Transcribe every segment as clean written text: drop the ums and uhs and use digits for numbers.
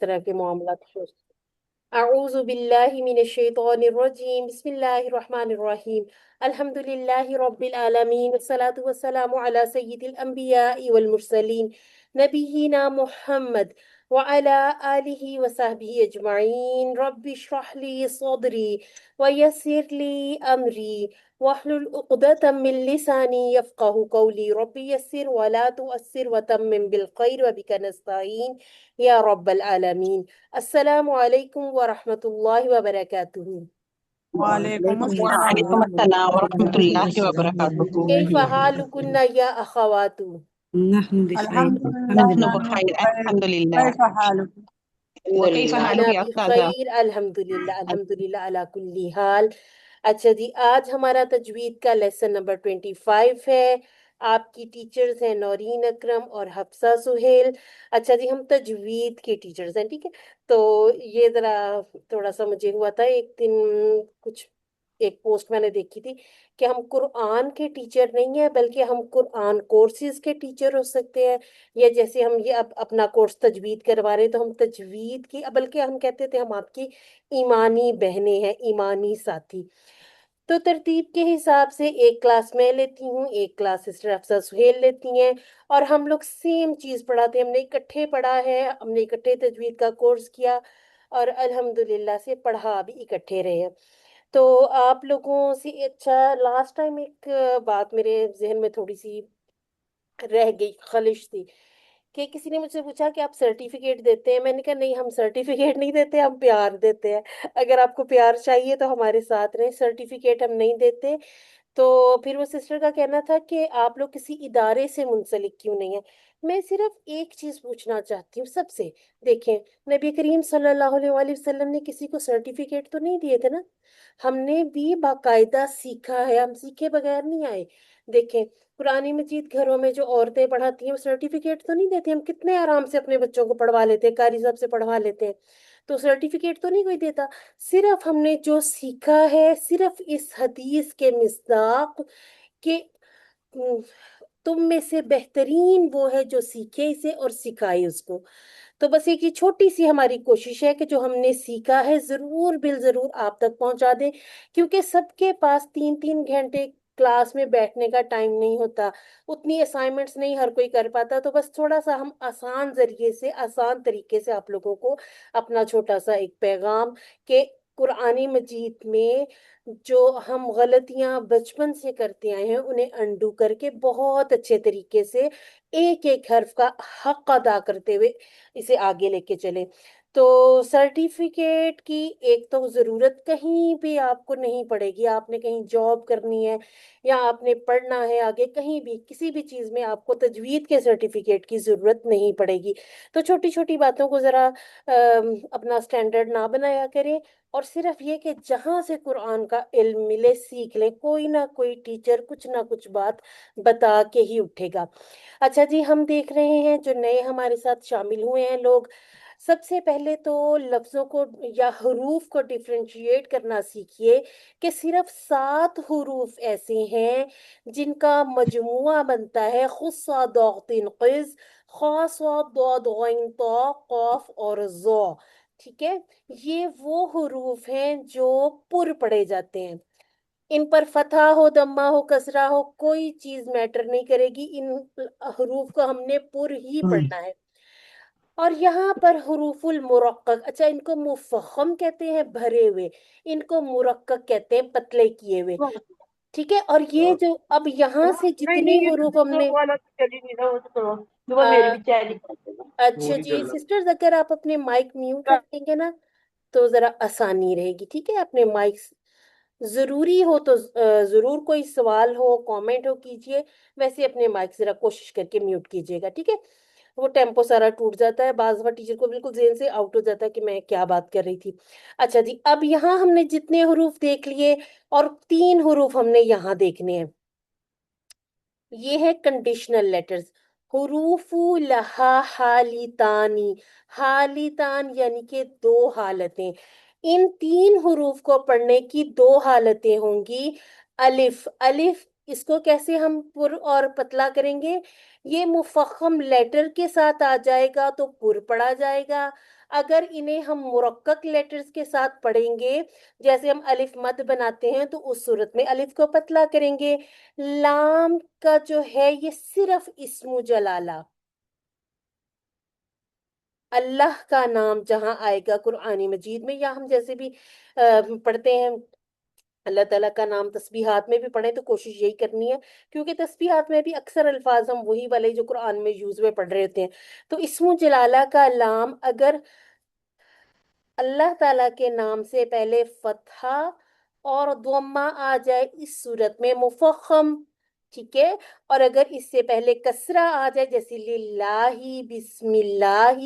طرح کے معاملات اعوذ باللہ من الشیطان الرجیم بسم اللہ الرحمن الرحیم الحمد للہ رب العالمین والصلاة والسلام علی سید الانبیاء والمرسلین نبینا محمد وعلى آلہ وصحبہ اجمعین رب اشرح لی صدری ویسر لی امری واحلل عقدة من لسانی یفقہ قولی رب یسر ولا تؤثر وتمم بالخیر وبک نستعین یا رب العالمین۔ السلام علیکم ورحمۃ اللہ وبرکاتہ۔ وعلیکم السلام وعلیکم السلام ورحمۃ اللہ وبرکاتہ۔ کیف حالکن یا اخوات؟ نحن بخير الحمد الحمد نحن لله لله بخیر بخير. الحمد للہ۔ كيف حالكم؟ وکیف انا حالک یا استاذہ؟ بخیر الحمدللہ علی کل حال۔ اچھا جی، آج ہمارا تجوید کا لیسن نمبر 25 ہے۔ آپ کی ٹیچرز ہیں نورین اکرم اور حفصہ سہیل۔ اچھا جی، ہم تجوید کے ٹیچرز ہیں، ٹھیک ہے۔ تو یہ ذرا تھوڑا سا مجھے ہوا تھا ایک دن، کچھ ایک پوسٹ میں نے دیکھی تھی کہ ہم قرآن کے ٹیچر نہیں ہیں بلکہ ہم قرآن کورسز کے ٹیچر ہو سکتے ہیں، یا جیسے ہم یہ اب اپنا کورس تجوید کروا رہے ہیں تو ہم تجوید کی، بلکہ ہم کہتے تھے ہم آپ کی ایمانی بہنیں ہیں، ایمانی ساتھی۔ تو ترتیب کے حساب سے ایک کلاس میں لیتی ہوں، ایک کلاس سسٹر حفصہ سہیل لیتی ہیں، اور ہم لوگ سیم چیز پڑھاتے ہیں۔ ہم نے اکٹھے پڑھا ہے، ہم نے اکٹھے تجوید کا کورس کیا اور الحمدللہ سے پڑھا بھی اکٹھے رہے ہیں۔ تو آپ لوگوں سے اچھا، لاسٹ ٹائم ایک بات میرے ذہن میں تھوڑی سی رہ گئی، خلش تھی، کہ کسی نے مجھ سے پوچھا کہ آپ سرٹیفکیٹ دیتے ہیں؟ میں نے کہا نہیں، ہم سرٹیفکیٹ نہیں دیتے، ہم پیار دیتے ہیں۔ اگر آپ کو پیار چاہیے تو ہمارے ساتھ رہیں، سرٹیفکیٹ ہم نہیں دیتے۔ تو پھر وہ سسٹر کا کہنا تھا کہ آپ لوگ کسی ادارے سے منسلک کیوں نہیں ہیں؟ میں صرف ایک چیز پوچھنا چاہتی ہوں سب سے، دیکھیں نبی کریم صلی اللہ علیہ وآلہ وسلم نے کسی کو سرٹیفکیٹ تو نہیں دیے تھے نا، ہم نے بھی باقاعدہ سیکھا ہے، ہم سیکھے بغیر نہیں آئے۔ دیکھیں قرآن مجید گھروں میں جو عورتیں پڑھاتی ہیں وہ سرٹیفکیٹ تو نہیں دیتی، ہم کتنے آرام سے اپنے بچوں کو پڑھوا لیتے ہیں، قاری صاحب سے پڑھوا لیتے ہیں، تو سرٹیفکیٹ تو نہیں کوئی دیتا۔ صرف ہم نے جو سیکھا ہے، صرف اس حدیث کے مصداق کہ تم میں سے بہترین وہ ہے جو سیکھے اسے اور سکھائے اس کو۔ تو بس ایک یہ چھوٹی سی ہماری کوشش ہے کہ جو ہم نے سیکھا ہے ضرور بالضرور آپ تک پہنچا دیں، کیونکہ سب کے پاس 3 3 گھنٹے کلاس میں بیٹھنے کا ٹائم نہیں ہوتا، اتنی اسائنمنٹس نہیں ہر کوئی کر پاتا۔ تو بس تھوڑا سا ہم آسان ذریعے سے، آسان طریقے سے آپ لوگوں کو اپنا چھوٹا سا ایک پیغام کہ قرآن مجید میں جو ہم غلطیاں بچپن سے کرتے آئے ہیں انہیں انڈو کر کے بہت اچھے طریقے سے ایک ایک حرف کا حق ادا کرتے ہوئے اسے آگے لے کے چلیں۔ تو سرٹیفکیٹ کی ایک تو ضرورت کہیں بھی آپ کو نہیں پڑے گی، آپ نے کہیں جاب کرنی ہے یا آپ نے پڑھنا ہے آگے، کہیں بھی کسی بھی چیز میں آپ کو تجوید کے سرٹیفکیٹ کی ضرورت نہیں پڑے گی۔ تو چھوٹی چھوٹی باتوں کو ذرا اپنا سٹینڈرڈ نہ بنایا کریں، اور صرف یہ کہ جہاں سے قرآن کا علم ملے سیکھ لیں، کوئی نہ کوئی ٹیچر کچھ نہ کچھ بات بتا کے ہی اٹھے گا۔ اچھا جی، ہم دیکھ رہے ہیں جو نئے ہمارے ساتھ شامل ہوئے ہیں لوگ، سب سے پہلے تو لفظوں کو یا حروف کو ڈیفرینشیٹ کرنا سیکھیے کہ صرف 7 حروف ایسے ہیں جن کا مجموعہ بنتا ہے خص ضاد قز خا صاد ضاد غین طا قاف اور ظا، ٹھیک ہے؟ یہ وہ حروف ہیں جو پر پڑھے جاتے ہیں، ان پر فتحہ ہو، دمہ ہو، کسرہ ہو، کوئی چیز میٹر نہیں کرے گی، ان حروف کو ہم نے پر ہی پڑھنا ہے۔ اور یہاں پر حروف المرقق، اچھا ان کو مفخم کہتے ہیں بھرے ہوئے، ان کو مرقق کہتے ہیں پتلے کیے ہوئے، ٹھیک ہے؟ اور یہ جو اب یہاں سے نہیں جتنے نہیں، یہ حروف ہم تو نے والا تو چلی نہیں رہا، وہ تو کرو جو میری بھی چلی۔ اچھا جی سسٹرز، اگر آپ اپنے مائک میوٹ رکھیں گے نا تو ذرا آسانی رہے گی، ٹھیک ہے؟ اپنے مائک ضروری ہو تو ضرور کوئی سوال ہو، کامنٹ ہو کیجئے، ویسے اپنے مائک ذرا کوشش کر کے میوٹ کیجئے گا، ٹھیک ہے؟ وہ ٹیمپو سارا ٹوٹ جاتا ہے، بعض دفعہ ٹیچر کو بالکل ذہن سے آؤٹ ہو جاتا ہے کہ میں کیا بات کر رہی تھی۔ اچھا جی، اب یہاں ہم نے جتنے حروف دیکھ لیے اور 3 حروف ہم نے یہاں دیکھنے ہیں، یہ ہے کنڈیشنل لیٹرز، حروف لہا حالیتانی، حالیتان یعنی کہ 2 حالتیں، ان 3 حروف کو پڑھنے کی 2 حالتیں ہوں گی۔ الف، الف اس کو کیسے ہم پر اور پتلا کریں گے؟ یہ مفخم لیٹر کے ساتھ آ جائے گا تو پر پڑھا جائے گا، اگر انہیں ہم مرکک لیٹرز کے ساتھ پڑھیں گے، جیسے ہم الف مد بناتے ہیں، تو اس صورت میں الف کو پتلا کریں گے۔ لام کا جو ہے یہ صرف اسم جلالہ، اللہ کا نام جہاں آئے گا قرآن مجید میں، یا ہم جیسے بھی پڑھتے ہیں اللہ تعالیٰ کا نام تسبیحات میں بھی پڑھیں تو کوشش یہی کرنی ہے، کیونکہ تسبیحات میں بھی اکثر الفاظ ہم وہی والے جو قرآن میں یوز ہوئے پڑھ رہے ہوتے ہیں۔ تو اسم جلالہ کا لام اگر اللہ تعالیٰ کے نام سے پہلے فتحہ اور ضمہ آ جائے اس صورت میں مفخم، ٹھیک ہے، اور اگر اس سے پہلے کسرہ آ جائے جیسے للہ بسم اللہ،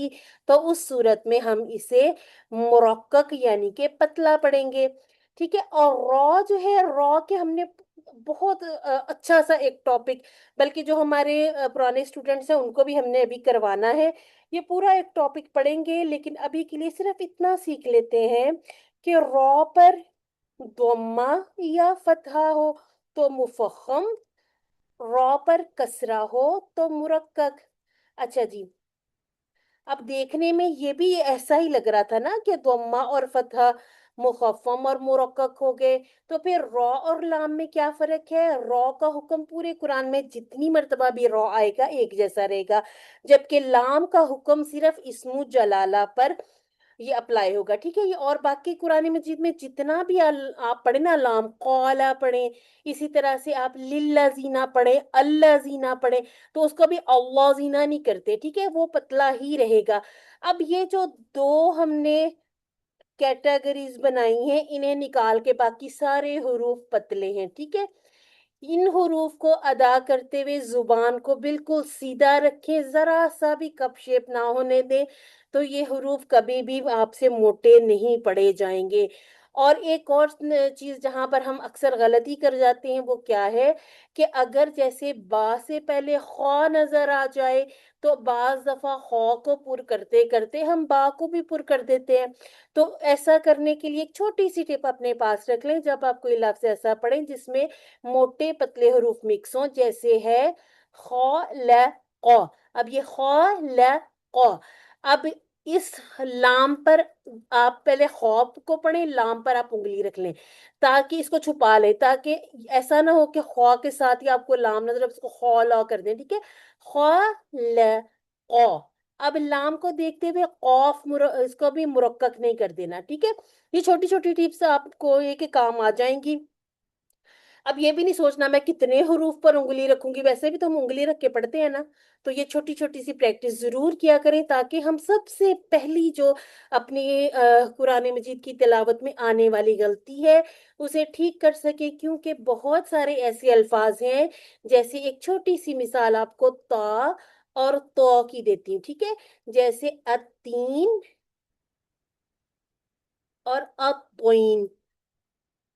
تو اس صورت میں ہم اسے مرکک یعنی کہ پتلا پڑھیں گے، ٹھیک ہے۔ اور را جو ہے، را کے ہم نے بہت اچھا سا ایک ٹاپک، بلکہ جو ہمارے پرانے اسٹوڈنٹس ہیں ان کو بھی ہم نے ابھی کروانا ہے، یہ پورا ایک ٹاپک پڑھیں گے، لیکن ابھی کے لیے صرف اتنا سیکھ لیتے ہیں کہ را پر ضمہ یا فتحہ ہو تو مفخم، را پر کسرہ ہو تو مرکک۔ اچھا جی، اب دیکھنے میں یہ بھی ایسا ہی لگ رہا تھا نا کہ ضمہ اور فتحہ مخفم اور مرکک ہو گئے، تو پھر را اور لام میں کیا فرق ہے؟ را کا حکم پورے قرآن میں جتنی مرتبہ بھی را آئے گا ایک جیسا رہے گا، جبکہ لام کا حکم صرف اسم جلالہ پر یہ اپلائی ہوگا، ٹھیک ہے۔ یہ اور باقی قرآن مجید میں جتنا بھی آپ پڑھیں نا، لام قالا پڑھیں، اسی طرح سے آپ للذینہ پڑھیں، الذینہ پڑھیں، تو اس کو بھی اللہ زینہ نہیں کرتے، ٹھیک ہے، وہ پتلا ہی رہے گا۔ اب یہ جو دو ہم نے کیٹیگریز بنائی ہیں، انہیں نکال کے باقی سارے حروف پتلے ہیں، ٹھیک ہے۔ ان حروف کو ادا کرتے ہوئے زبان کو بالکل سیدھا رکھیں، ذرا سا بھی کپ شیپ نہ ہونے دیں، تو یہ حروف کبھی بھی آپ سے موٹے نہیں پڑے جائیں گے۔ اور ایک اور چیز جہاں پر ہم اکثر غلطی کر جاتے ہیں وہ کیا ہے کہ اگر جیسے با سے پہلے خوا نظر آ جائے تو بعض دفعہ خوا کو پر کرتے کرتے ہم با کو بھی پر کر دیتے ہیں۔ تو ایسا کرنے کے لیے ایک چھوٹی سی ٹپ اپنے پاس رکھ لیں، جب آپ کوئی لفظ ایسا پڑھیں جس میں موٹے پتلے حروف مکس ہوں، جیسے ہے خا ل ق، اب یہ خا ل ق، اب اس لام پر آپ پہلے خواب کو پڑھیں، لام پر آپ انگلی رکھ لیں تاکہ اس کو چھپا لیں، تاکہ ایسا نہ ہو کہ خوا کے ساتھ ہی آپ کو لام نظر اس کو خوا لا کر دیں، ٹھیک ہے، خوا ل ق۔ اب لام کو دیکھتے ہوئے قاف اس کو بھی مرکک نہیں کر دینا، ٹھیک ہے۔ یہ چھوٹی چھوٹی ٹپس آپ کو یہ کہ کام آ جائیں گی۔ اب یہ بھی نہیں سوچنا میں کتنے حروف پر انگلی رکھوں گی، ویسے بھی تو ہم انگلی رکھ کے پڑھتے ہیں نا، تو یہ چھوٹی چھوٹی سی پریکٹس ضرور کیا کریں تاکہ ہم سب سے پہلی جو اپنی قرآن مجید کی تلاوت میں آنے والی غلطی ہے اسے ٹھیک کر سکیں، کیونکہ بہت سارے ایسے الفاظ ہیں، جیسے ایک چھوٹی سی مثال آپ کو تا اور تو کی دیتی ہوں، ٹھیک ہے، جیسے التین اور الطین،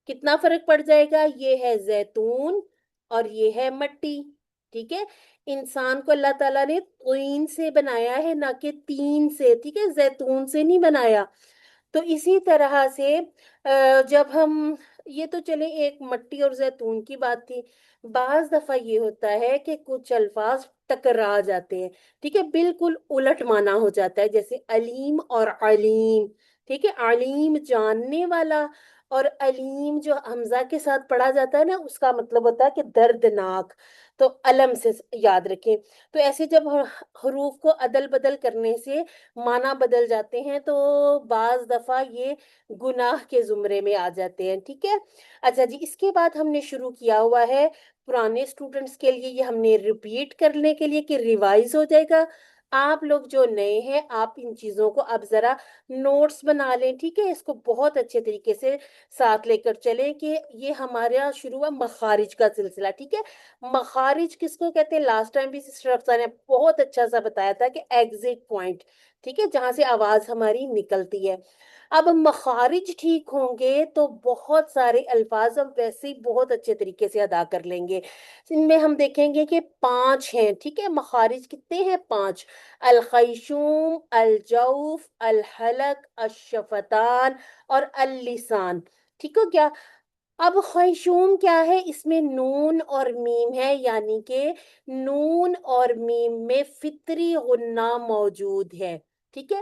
کتنا فرق پڑ جائے گا؟ یہ ہے زیتون اور یہ ہے مٹی، ٹھیک ہے۔ انسان کو اللہ تعالیٰ نے طین سے بنایا ہے، نہ کہ تین سے، ٹھیک ہے، زیتون سے نہیں بنایا۔ تو اسی طرح سے جب ہم یہ تو چلیں ایک مٹی اور زیتون کی بات تھی، بعض دفعہ یہ ہوتا ہے کہ کچھ الفاظ ٹکرا جاتے ہیں، ٹھیک ہے، بالکل الٹ معنی ہو جاتا ہے، جیسے علیم اور علیم، ٹھیک ہے، علیم جاننے والا، اور علیم جو حمزہ کے ساتھ پڑھا جاتا ہے نا اس کا مطلب ہوتا ہے کہ دردناک، تو علم سے یاد رکھیں۔ تو ایسے جب حروف کو عدل بدل کرنے سے معنی بدل جاتے ہیں تو بعض دفعہ یہ گناہ کے زمرے میں آ جاتے ہیں، ٹھیک ہے۔ اچھا جی، اس کے بعد ہم نے شروع کیا ہوا ہے پرانے اسٹوڈنٹس کے لیے، یہ ہم نے ریپیٹ کرنے کے لیے کہ ریوائز ہو جائے گا۔ آپ لوگ جو نئے ہیں آپ ان چیزوں کو اب ذرا نوٹس بنا لیں، ٹھیک ہے، اس کو بہت اچھے طریقے سے ساتھ لے کر چلیں کہ یہ ہمارا شروع ہے مخارج کا سلسلہ، ٹھیک ہے۔ مخارج کس کو کہتے ہیں؟ لاسٹ ٹائم بھی سسٹر افسانہ نے بہت اچھا سا بتایا تھا کہ ایگزٹ پوائنٹ، ٹھیک ہے، جہاں سے آواز ہماری نکلتی ہے۔ اب مخارج ٹھیک ہوں گے تو بہت سارے الفاظ ہم ویسے ہی بہت اچھے طریقے سے ادا کر لیں گے۔ ان میں ہم دیکھیں گے کہ 5 ہیں، ٹھیک ہے، مخارج کتنے ہیں؟ 5، الخیشوم، الجوف، الحلق، الشفتان اور اللسان، ٹھیک ہو گیا۔ اب خیشوم کیا ہے؟ اس میں نون اور میم ہے، یعنی کہ نون اور میم میں فطری غنہ موجود ہے، ٹھیک ہے،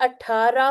18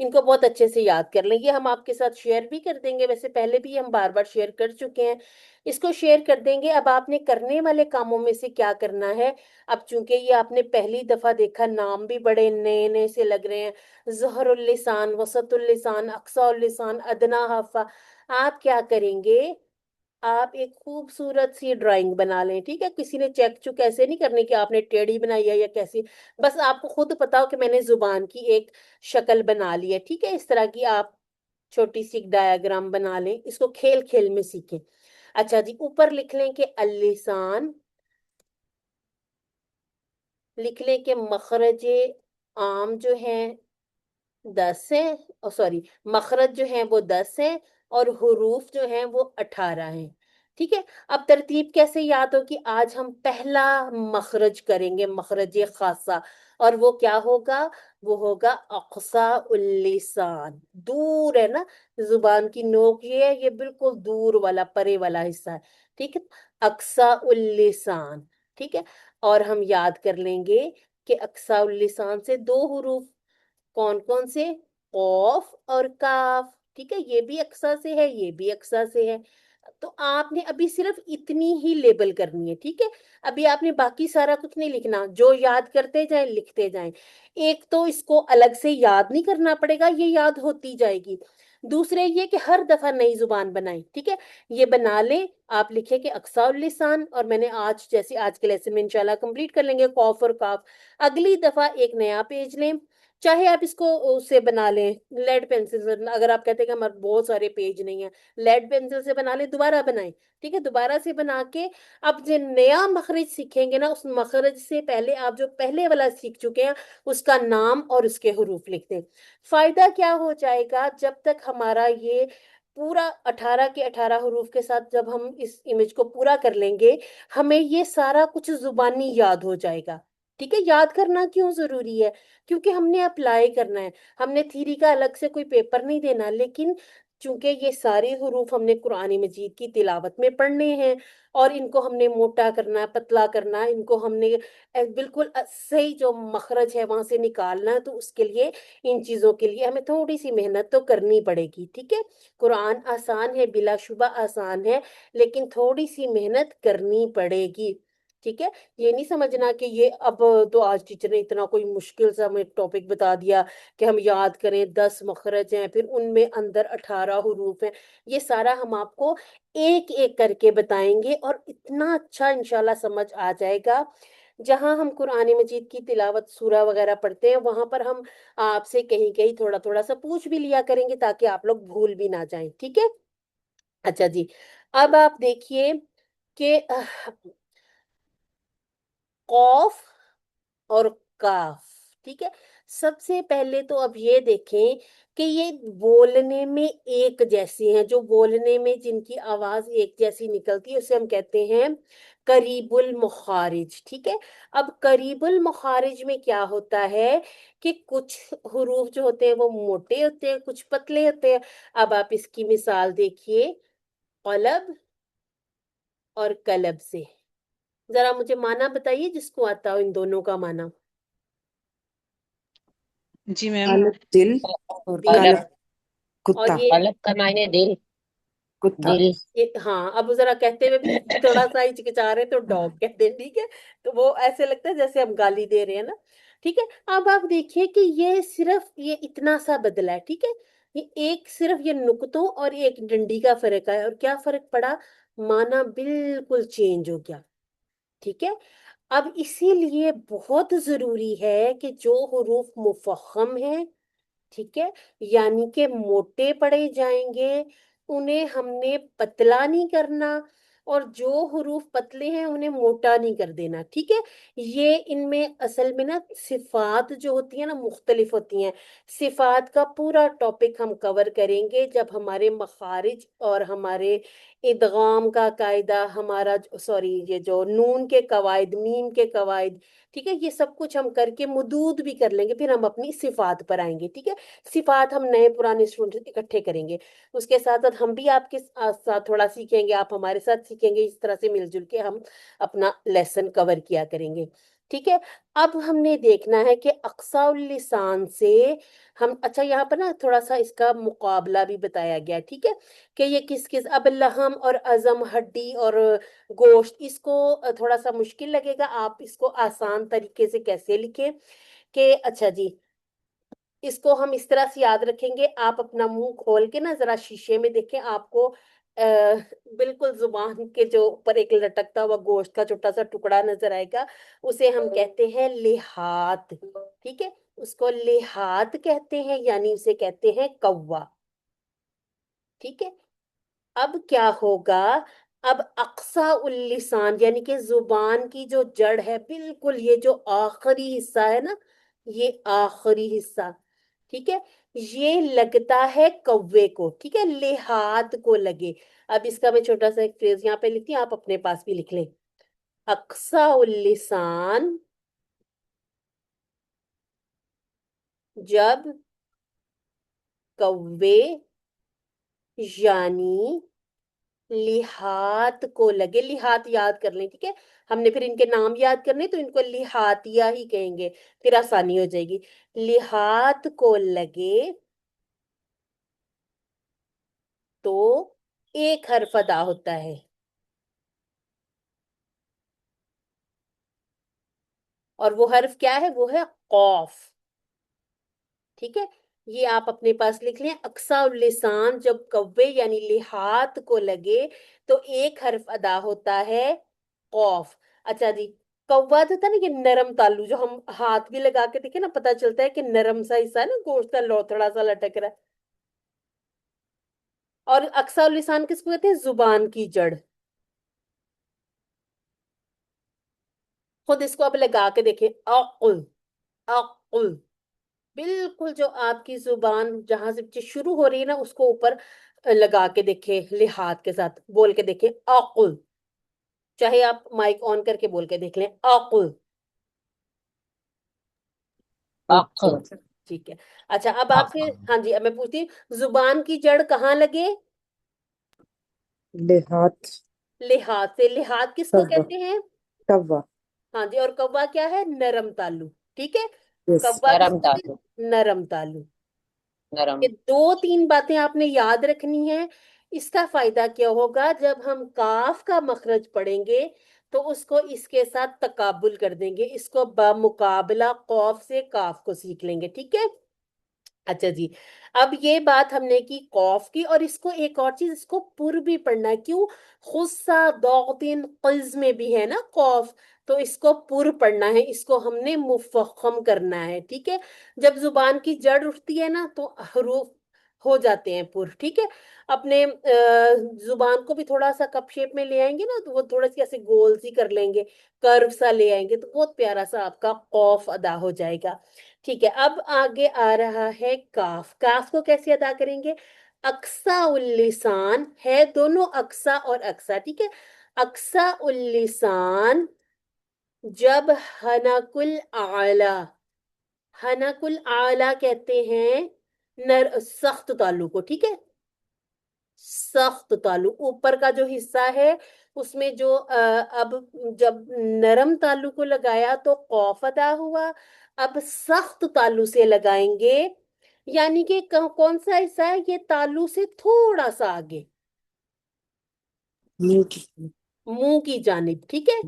ان کو بہت اچھے سے یاد کر لیں. یہ ہم آپ کے ساتھ شیئر بھی کر دیں گے، ویسے پہلے بھی ہم بار بار شیئر کر چکے ہیں، اس کو شیئر کر دیں گے. اب آپ نے کرنے والے کاموں میں سے کیا کرنا ہے، اب چونکہ یہ آپ نے پہلی دفعہ دیکھا، نام بھی بڑے نئے نئے سے لگ رہے ہیں، ظہر اللسان، وسط اللسان، اقصی اللسان، ادنا حافہ. آپ کیا کریں گے، آپ ایک خوبصورت سی ڈرائنگ بنا لیں. ٹھیک ہے، کسی نے چیک چک ایسے نہیں کرنے کہ آپ نے ٹیڑھی بنائی ہے یا کیسی، بس آپ کو خود پتا ہو کہ میں نے زبان کی ایک شکل بنا لی ہے. ٹھیک ہے، اس طرح کی آپ چھوٹی سی ڈایاگرام بنا لیں، اس کو کھیل کھیل میں سیکھیں. اچھا جی، اوپر لکھ لیں کہ اللسان، لکھ لیں کہ مخرج عام جو ہیں 10 ہیں، سوری، مخرج جو ہیں وہ 10 ہیں اور حروف جو ہیں وہ 18 ہیں. ٹھیک ہے، اب ترتیب کیسے یاد ہوگی، آج ہم پہلا مخرج کریں گے، مخرج خاصہ، اور وہ کیا ہوگا، وہ ہوگا اقصی اللسان. دور ہے نا، زبان کی نوک یہ ہے، یہ بالکل دور والا پرے والا حصہ ہے. ٹھیک ہے، اقصی اللسان. ٹھیک ہے، اور ہم یاد کر لیں گے کہ اقصی اللسان سے 2 حروف کون کون سے، قوف اور کاف. ٹھیک ہے، یہ بھی اقصی سے ہے، یہ بھی اقصی سے ہے. تو آپ نے ابھی صرف اتنی ہی لیبل کرنی ہے. ٹھیک ہے، ابھی آپ نے باقی سارا کچھ نہیں لکھنا، جو یاد کرتے جائیں لکھتے جائیں. ایک تو اس کو الگ سے یاد نہیں کرنا پڑے گا، یہ یاد ہوتی جائے گی. دوسرے یہ کہ ہر دفعہ نئی زبان بنائیں. ٹھیک ہے، یہ بنا لیں، آپ لکھیں کہ اقصی اللسان، اور میں نے آج جیسے آج کے لیسن میں انشاءاللہ کمپلیٹ کر لیں گے قوف اور کاف. اگلی دفعہ ایک نیا پیج لیں، چاہے آپ اس کو اس سے بنا لیں لیڈ پینسل سے، اگر آپ کہتے ہیں کہ ہمارے بہت سارے پیج نہیں ہیں، لیڈ پینسل سے بنا لیں، دوبارہ بنائیں. ٹھیک ہے، دوبارہ سے بنا کے اب جو نیا مخرج سیکھیں گے نا، اس مخرج سے پہلے آپ جو پہلے والا سیکھ چکے ہیں اس کا نام اور اس کے حروف لکھ دیں. فائدہ کیا ہو جائے گا، جب تک ہمارا یہ پورا 18 کے 18 حروف کے ساتھ جب ہم اس امیج کو پورا کر لیں گے، ہمیں یہ سارا کچھ زبانی یاد ہو جائے گا. ٹھیک ہے، یاد کرنا کیوں ضروری ہے، کیونکہ ہم نے اپلائی کرنا ہے. ہم نے تھیری کا الگ سے کوئی پیپر نہیں دینا، لیکن چونکہ یہ سارے حروف ہم نے قرآن مجید کی تلاوت میں پڑھنے ہیں، اور ان کو ہم نے موٹا کرنا ہے، پتلا کرنا ہے، ان کو ہم نے بالکل صحیح جو مخرج ہے وہاں سے نکالنا ہے، تو اس کے لیے ان چیزوں کے لیے ہمیں تھوڑی سی محنت تو کرنی پڑے گی. ٹھیک ہے، قرآن آسان ہے، بلا شبہ آسان ہے، لیکن تھوڑی سی محنت کرنی پڑے گی. ٹھیک ہے، یہ نہیں سمجھنا کہ یہ اب تو آج ٹیچر نے اتنا کوئی مشکل سا ہمیں ٹاپک بتا دیا کہ ہم یاد کریں، 10 مخرج ہیں، پھر ان میں اندر 18 حروف ہیں. یہ سارا ہم آپ کو ایک ایک کر کے بتائیں گے، اور اتنا اچھا انشاءاللہ سمجھ آ جائے گا. جہاں ہم قرآن مجید کی تلاوت سورہ وغیرہ پڑھتے ہیں، وہاں پر ہم آپ سے کہیں کہیں تھوڑا تھوڑا سا پوچھ بھی لیا کریں گے تاکہ آپ لوگ بھول بھی نہ جائیں. ٹھیک ہے، اچھا جی، اب آپ دیکھیے کہ قوف اور کاف. ٹھیک ہے، سب سے پہلے تو اب یہ دیکھیں کہ یہ بولنے میں ایک جیسی ہیں، جو بولنے میں جن کی آواز ایک جیسی نکلتی ہے اسے ہم کہتے ہیں قریب المخارج. ٹھیک ہے، اب قریب المخارج میں کیا ہوتا ہے کہ کچھ حروف جو ہوتے ہیں وہ موٹے ہوتے ہیں، کچھ پتلے ہوتے ہیں. اب آپ اس کی مثال دیکھیے، قلب اور کلب سے. ذرا مجھے معنی بتائیے جس کو آتا ہو ان دونوں کا معنی. جی میم، قلب دل اور دل، قلب اور کتا. یہ قلب کا معنی دل، کتا. ہاں، اب ذرا کہتے ہوئے بھی تھوڑا سا ہچکچا رہے تو ڈاگ کہتے ہیں. ٹھیک ہے، تو وہ ایسے لگتا ہے جیسے ہم گالی دے رہے ہیں نا. ٹھیک ہے، اب آپ دیکھیے کہ یہ صرف یہ اتنا سا بدلا ہے. ٹھیک ہے، یہ ایک صرف یہ نقطوں اور ایک ڈنڈی کا فرق ہے، اور کیا فرق پڑا، معنی بالکل چینج ہو گیا. ٹھیک ہے، اب اسی لیے بہت ضروری ہے کہ جو حروف مفخم ہیں، ٹھیک ہے، یعنی کہ موٹے پڑے جائیں گے، انہیں ہم نے پتلا نہیں کرنا، اور جو حروف پتلے ہیں انہیں موٹا نہیں کر دینا. ٹھیک ہے، یہ ان میں اصل میں نا صفات جو ہوتی ہیں نا مختلف ہوتی ہیں. صفات کا پورا ٹاپک ہم کور کریں گے جب ہمارے مخارج اور ہمارے ادغام کا قاعدہ، ہمارا سوری یہ جو نون کے قواعد، میم کے قواعد، ٹھیک ہے، یہ سب کچھ ہم کر کے مدود بھی کر لیں گے، پھر ہم اپنی صفات پر آئیں گے. ٹھیک ہے، صفات ہم نئے پرانے اسٹوڈنٹ اکٹھے کریں گے، اس کے ساتھ ساتھ ہم بھی آپ کے ساتھ تھوڑا سیکھیں گے، آپ ہمارے ساتھ سیکھیں گے، اس طرح سے مل جل کے ہم اپنا لیسن کور کیا کریں گے. ٹھیک ہے. اب ہم نے دیکھنا ہے کہ اقصا اللسان سے ہم اچھا یہاں پر نا تھوڑا سا اس کا مقابلہ بھی بتایا گیا. ٹھیک ہے کہ یہ کس کس اب لحم اور عظم ہڈی اور گوشت اس کو تھوڑا سا مشکل لگے گا. آپ اس کو آسان طریقے سے کیسے لکھیں کہ اچھا جی اس کو ہم اس طرح سے یاد رکھیں گے. آپ اپنا منہ کھول کے نا ذرا شیشے میں دیکھیں, آپ کو بالکل زبان کے جو اوپر ایک لٹکتا ہوا گوشت کا چھوٹا سا ٹکڑا نظر آئے گا, اسے ہم کہتے ہیں لحات. ٹھیک ہے, اس کو لحات کہتے ہیں, یعنی اسے کہتے ہیں کوا. ٹھیک ہے, اب کیا ہوگا, اب اقصا اللسان یعنی کہ زبان کی جو جڑ ہے, بالکل یہ جو آخری حصہ ہے نا, یہ آخری حصہ, ٹھیک ہے, یہ لگتا ہے کوے کو. ٹھیک ہے, لحات کو لگے. اب اس کا میں چھوٹا سا ایک فریز یہاں پہ لکھتی ہوں, آپ اپنے پاس بھی لکھ لیں. اقصا اللسان جب کوے یعنی لحات کو لگے. لحات یاد کر لیں. ٹھیک ہے, ہم نے پھر ان کے نام یاد کرنے تو ان کو لحاتیہ ہی کہیں گے, پھر آسانی ہو جائے گی. لحات کو لگے تو ایک حرف ادا ہوتا ہے. اور وہ حرف کیا ہے, وہ ہے قوف. ٹھیک ہے, یہ آپ اپنے پاس لکھ لیں. اقصا اللسان جب کوے یعنی لحات کو لگے تو ایک حرف ادا ہوتا ہے قوف. اچھا جی, کوا جو تھا نا یہ نرم تالو, جو ہم ہاتھ بھی لگا کے دیکھیں نا پتا چلتا ہے کہ نرم سا حصہ ہے نا, گوشت کا لوتھڑا سا لٹک رہا ہے. اور اقصا اللسان کس کو کہتے ہیں, زبان کی جڑ. خود اس کو اب لگا کے دیکھیں, عقل عقل, بالکل جو آپ کی زبان جہاں سے شروع ہو رہی ہے نا اس کو اوپر لگا کے دیکھیں, لحاظ کے ساتھ بول کے دیکھیں عقل. چاہے آپ مائک آن کر کے بول کے دیکھ لیں عقل. عقل. ٹھیک ہے, اچھا اب آپ سے ہاں جی, اب میں پوچھتی ہوں زبان کی جڑ کہاں لگے, لحات لحاظ سے. لحاظ کس کو کوا کہتے ہیں, کوا. ہاں جی, اور کوا کیا ہے, نرم تالو. ٹھیک ہے, یس. کوا کس نرم کو کہتے تالو. ہیں, نرم تالو. نرم. یہ دو تین باتیں آپ نے یاد رکھنی ہے. اس کا فائدہ کیا ہوگا, جب ہم کاف کا مخرج پڑھیں گے تو اس کو اس کے ساتھ تقابل کر دیں گے, اس کو بمقابلہ قوف سے کاف کو سیکھ لیں گے. ٹھیک ہے, اچھا جی, اب یہ بات ہم نے کی قوف کی, اور اس کو ایک اور چیز, اس کو پر بھی پڑھنا ہے. کیوں, خصہ ضغطن قز میں بھی ہے نا قوف, تو اس کو پر پڑھنا ہے, اس کو ہم نے مفخم کرنا ہے. ٹھیک ہے, جب زبان کی جڑ اٹھتی ہے نا تو حروف ہو جاتے ہیں پر. ٹھیک ہے, اپنے زبان کو بھی تھوڑا سا کپ شیپ میں لے آئیں گے نا, تو وہ تھوڑا سی ایسے گول سی کر لیں گے, کرو سا لے آئیں گے, تو بہت پیارا سا آپ کا قوف ادا ہو جائے گا. ٹھیک ہے, اب آگے آ رہا ہے کاف. کاف کو کیسے ادا کریں گے, اقصا اللسان ہے, دونوں اقصا اور اقصا. ٹھیک ہے, اقصا اللسان جب حنک الاعلی, حنک الاعلی کہتے ہیں سخت تالو کو. ٹھیک ہے, سخت تالو اوپر کا جو حصہ ہے اس میں جو اب جب نرم تالو کو لگایا تو قوف ادا ہوا. اب سخت تالو سے لگائیں گے, یعنی کہ کون سا حصہ ہے, یہ تالو سے تھوڑا سا آگے, منہ کی. منہ کی جانب. ٹھیک ہے,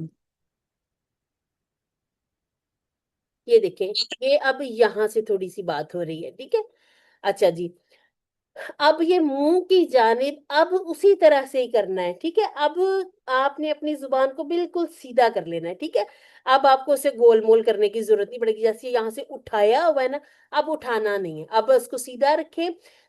یہ دیکھیں, یہ اب یہاں سے تھوڑی سی بات ہو رہی ہے. ٹھیک ہے, اچھا جی, اب یہ منہ کی جانب اب اسی طرح سے ہی کرنا ہے. ٹھیک ہے, اب آپ نے اپنی زبان کو بالکل سیدھا کر لینا ہے. ٹھیک ہے, اب آپ کو اسے گول مول کرنے کی ضرورت نہیں پڑے گی. جیسے یہاں سے اٹھایا ہوا ہے نا, اب اٹھانا نہیں ہے, اب اس کو سیدھا رکھیں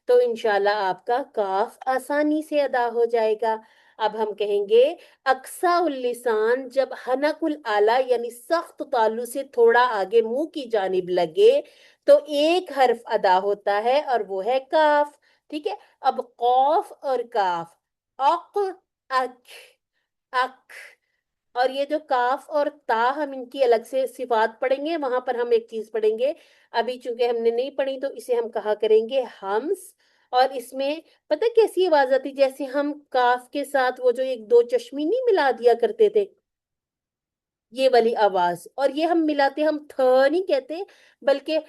تو انشاءاللہ آپ کا کاف آسانی سے ادا ہو جائے گا. اب ہم کہیں گے اقصا اللسان جب حنک الاعلی یعنی سخت تالو سے تھوڑا آگے منہ کی جانب لگے تو ایک حرف ادا ہوتا ہے, اور وہ ہے کاف. ٹھیک ہے, اب قوف اور کاف, اق اک اک, اور یہ جو کاف اور تا ہم ان کی الگ سے صفات پڑھیں گے, وہاں پر ہم ایک چیز پڑھیں گے, ابھی چونکہ ہم نے نہیں پڑھی تو اسے ہم کہا کریں گے ہمس. اور اس میں پتہ کیسی آواز آتی, جیسے ہم کاف کے ساتھ وہ جو ایک دو چشمی نہیں ملا دیا کرتے تھے, یہ والی آواز، اور یہ ہم ملاتے، ہم تھ نہیں کہتے بلکہ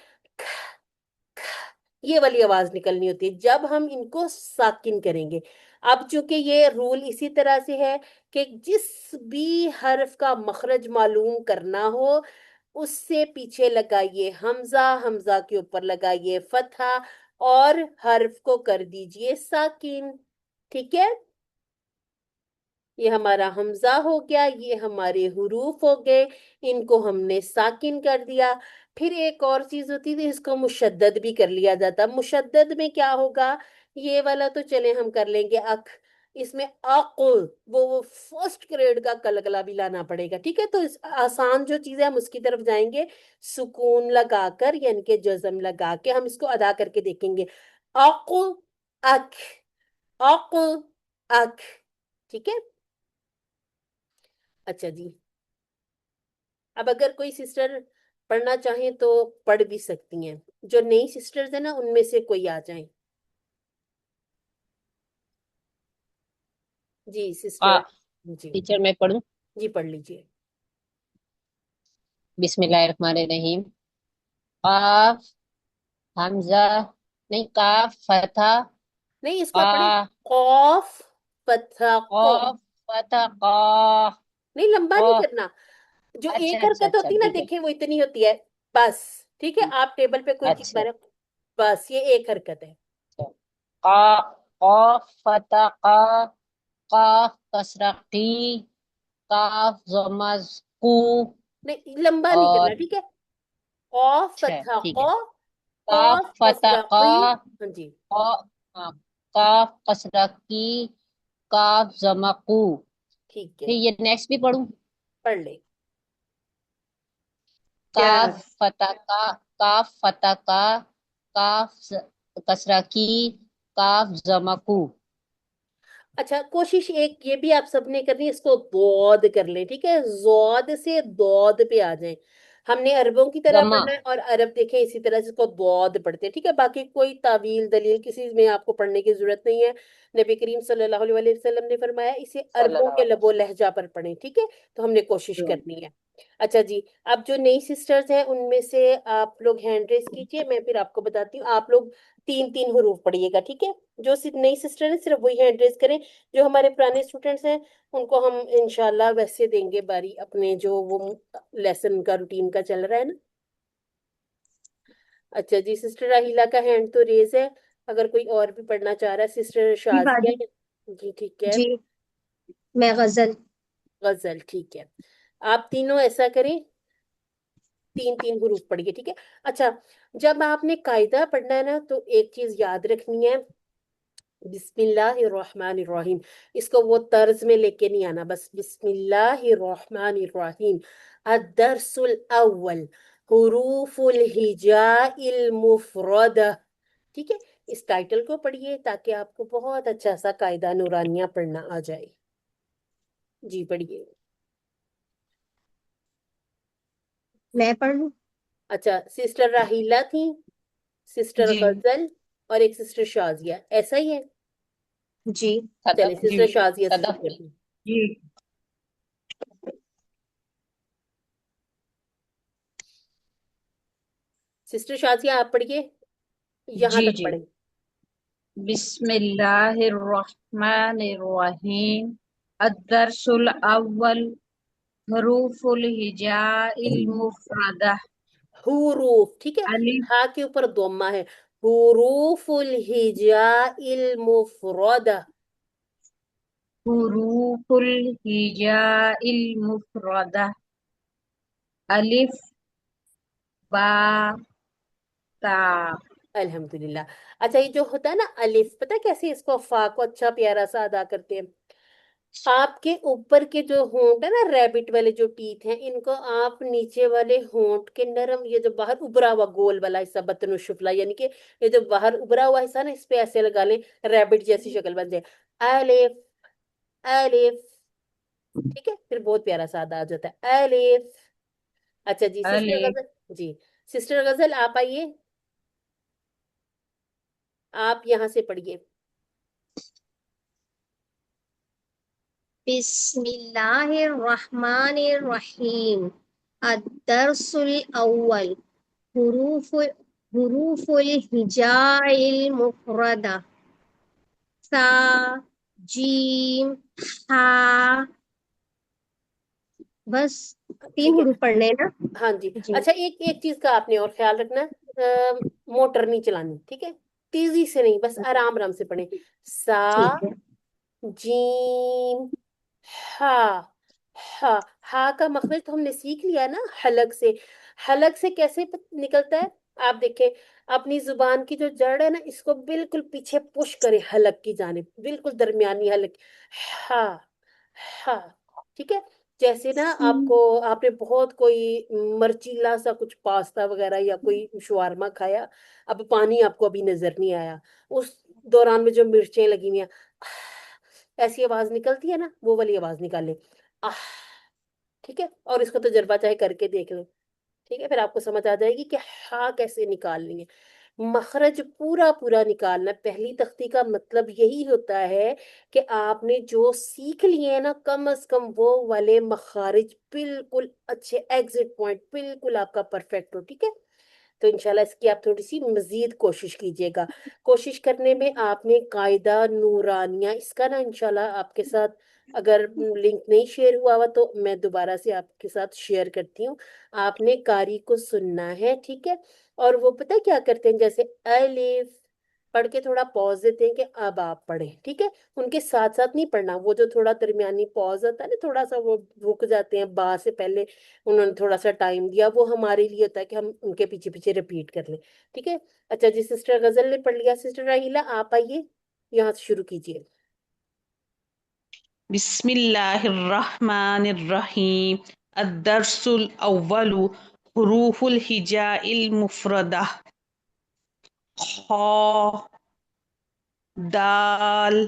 یہ والی آواز نکلنی ہوتی ہے جب ہم ان کو ساکن کریں گے۔ اب چونکہ یہ رول اسی طرح سے ہے کہ جس بھی حرف کا مخرج معلوم کرنا ہو اس سے پیچھے لگائیے حمزہ، حمزہ کے اوپر لگائیے فتحہ، اور حرف کو کر دیجئے ساکن، ٹھیک ہے؟ یہ ہمارا حمزہ ہو گیا، یہ ہمارے حروف ہو گئے، ان کو ہم نے ساکن کر دیا۔ پھر ایک اور چیز ہوتی تھی، اس کو مشدد بھی کر لیا جاتا۔ مشدد میں کیا ہوگا؟ یہ والا تو چلیں ہم کر لیں گے اک، اس میں اقل، وہ فرسٹ گریڈ کا کلکلا بھی لانا پڑے گا، ٹھیک ہے؟ تو آسان جو چیزیں ہم اس کی طرف جائیں گے، سکون لگا کر یعنی کہ جزم لگا کے ہم اس کو ادا کر کے دیکھیں گے۔ اقل اک، اقل اک، ٹھیک ہے؟ اچھا جی، اب اگر کوئی سسٹر پڑھنا چاہیں تو پڑھ بھی سکتی ہیں، جو نئی سسٹرز ہیں نا ان میں سے کوئی آ جائیں۔ جی سسٹر، جی ٹیچر میں پڑھوں؟ جی پڑھ لیجئے۔ بسم اللہ الرحمن الرحیم۔ قاف حمزہ، نہیں کاف فتح نہیں اس کو پڑھیں، قاف، قوف فتح قو، قاف فتح قاف، نہیں لمبا نہیں قاف۔ کرنا، جو اچھا ایک اچھا حرکت اچھا ہوتی ہے نا ٹھیک ہے، دیکھیں وہ اتنی ہوتی ہے بس، ٹھیک ہے؟ آپ ٹیبل پہ کوئی چیز اچھا بنا، بس یہ ایک حرکت ہے۔ اچھا۔ قاف فتح قا، قاف کسرہ قی، قاف ضمز قو، نہیں لمبا نہیں اور کرنا، ٹھیک ہے؟ قوف اچھا فتح ٹھیک ہے، قو، قاف قوف فتح کسرہ قا، قی، ہاں جی ہاں، قاف کسرہ کی، قاف ضمہ قو۔ ٹھیک ہے، پھر یہ نیکسٹ بھی پڑھوں؟ پڑھ لے۔ کاف فتح کا، کاف فتح کا، کاف کسرہ کی، کاف ضمہ کو۔ اچھا کوشش ایک یہ بھی آپ سب نے کرنی ہے، اس کو دود کر لیں، ٹھیک ہے؟ زود سے دود پہ آ جائیں۔ ہم نے عربوں کی طرح ضمہ، پڑھنا ہے اور عرب دیکھیں اسی طرح سے اس کو دود پڑھتے ہیں، ٹھیک ہے؟ باقی کوئی تعویل دلیل کسی میں آپ کو پڑھنے کی ضرورت نہیں ہے۔ نبی کریم صلی اللہ علیہ وسلم نے فرمایا اسے صلی عربوں اللہ کے علیہ لب و لہجہ پر پڑھیں، ٹھیک ہے؟ تو ہم نے کوشش وسلم۔ کرنی ہے۔ اچھا جی، اب جو نئی سسٹرز ہیں ان میں سے آپ لوگ ہینڈ ریز کیجئے، میں پھر آپ کو بتاتی ہوں۔ آپ لوگ تین تین حروف پڑھیے گا، ٹھیک ہے؟ جو نئی سسٹر ہیں صرف وہی ہینڈ ریز کریں، جو ہمارے پرانے اسٹوڈینٹس ہیں ان کو ہم انشاءاللہ ویسے دیں گے باری، اپنے جو وہ لیسن کا روٹین کا چل رہا ہے نا۔ اچھا جی، سسٹر راہیلہ کا ہینڈ تو ریز ہے، اگر کوئی اور بھی پڑھنا چاہ رہا ہے، سسٹر جی باجی شازیہ، جی ٹھیک ہے، جی میں غزل غزل ٹھیک ہے۔ آپ تینوں ایسا کریں، تین تین حروف پڑھیے، ٹھیک ہے؟ اچھا، جب آپ نے قاعدہ پڑھنا ہے نا تو ایک چیز یاد رکھنی ہے، بسم اللہ الرحمن الرحیم، اس کو وہ طرز میں لے کے نہیں آنا، بس بسم اللہ الرحمن الرحیم۔ الدرس الاول حروف الہجاء المفردہ، ٹھیک ہے؟ اس ٹائٹل کو پڑھیے تاکہ آپ کو بہت اچھا سا قاعدہ نورانیہ پڑھنا آ جائے۔ جی پڑھیے۔ میں پڑھ لوں اچھا، سسٹر راہیلہ تھی، سسٹر جی غزل اور ایک سسٹر شازیہ، ایسا ہی ہے؟ جی چلیں جی سسٹر شازیہ سے شروع صدف کرتے ہیں۔ جی سسٹر شازیہ آپ پڑھیے، یہاں جی تک جی پڑھیں۔ بسم اللہ الرحمن الرحیم الدرس الاول حروف الہجاء المفردہ حروف، ٹھیک ہے؟ الف ہا کے اوپر ضمہ ہے، حروف الہجاء المفردہ، حروف الہجاء المفردہ الف با تا الحمدللہ۔ اچھا یہ جو ہوتا ہے نا الف، پتہ ہے کیسے اس کو فا کو اچھا پیارا سا ادا کرتے ہیں؟ آپ کے اوپر کے جو ہونٹ ہے نا ریبٹ والے جو ٹیتھ ہیں، ان کو آپ نیچے والے ہونٹ کے نرم، یہ جو باہر ابھرا ہوا گول والا حصہ بطن الشفلا، یعنی کہ یہ جو باہر ابھرا ہوا حصہ نا اس پہ ایسے لگا لیں، ریبٹ جیسی شکل بن جائے، الف الف، ٹھیک ہے؟ پھر بہت پیارا سا ادا آ جاتا ہے الف۔ اچھا جی سسٹر الف غزل، جی سسٹر غزل آپ آئیے، آپ یہاں سے پڑھیے۔ بسم اللہ الرحمن الرحیم الدرس الاول حروف الہجاء المفردہ سا جیم ہا بس تین ٹھیک ہے حروف پڑھنے ہیں نا ہاں جی جی اچھا ایک چیز کا آپ نے اور خیال رکھنا موٹر نہیں چلانی ٹھیک ہے تیزی سے نہیں بس آرام آرام سے پڑھیں سا ٹھیک ہے جیم ہا ہا ہا کا مخرج تو ہم نے سیکھ لیا نا حلق سے کیسے نکلتا ہے آپ دیکھیں اپنی زبان کی جو جڑ ہے نا اس کو بالکل پیچھے پش کرے حلق کی جانب بالکل درمیانی حلق ہا ہا ٹھیک ہے جیسے نا آپ نے بہت کوئی مرچیلا سا کچھ پاستا وغیرہ یا کوئی شوارما کھایا اب پانی آپ کو ابھی نظر نہیں آیا اس دوران میں جو مرچیں لگی ہوئی ہیں ایسی آواز نکلتی ہے نا وہ والی آواز نکالیں آہ ٹھیک ہے اور اس کو تجربہ چاہے کر کے دیکھ لیں ٹھیک ہے پھر آپ کو سمجھ آ جائے گی کہ ہاں کیسے نکالنی ہے مخرج پورا پورا نکالنا پہلی تختی کا مطلب یہی ہوتا ہے کہ آپ نے جو سیکھ لیے ہیں نا کم از کم وہ والے مخارج بالکل اچھے ایگزٹ پوائنٹ بالکل آپ کا پرفیکٹ ہو ٹھیک ہے تو انشاءاللہ اس کی آپ تھوڑی سی مزید کوشش کیجیے گا کوشش کرنے میں آپ نے قاعدہ نورانیہ اس کا نا انشاءاللہ آپ کے ساتھ اگر لنک نہیں شیئر ہوا ہوا تو میں دوبارہ سے آپ کے ساتھ شیئر کرتی ہوں آپ نے قاری کو سننا ہے ٹھیک ہے اور وہ پتہ کیا کرتے ہیں جیسے الف پڑھ کے تھوڑا پوز دیتے ہیں کہ اب آپ پڑھیں ٹھیک ہے ان کے ساتھ ساتھ نہیں پڑھنا وہ جو تھوڑا درمیانی پوز ہوتا ہے نا تھوڑا سا وہ رک جاتے ہیں با سے پہلے انہوں نے تھوڑا سا ٹائم دیا وہ ہمارے لیے ہوتا ہے کہ ہم ان کے پیچھے پیچھے ریپیٹ کر لیں ٹھیک ہے اچھا جی سسٹر غزل نے پڑھ لیا سسٹر راہیلہ آپ آئیے یہاں سے شروع کیجیے بسم اللہ الرحمن الرحیم الدرس الاول حروف الہجاء المفردہ خا دال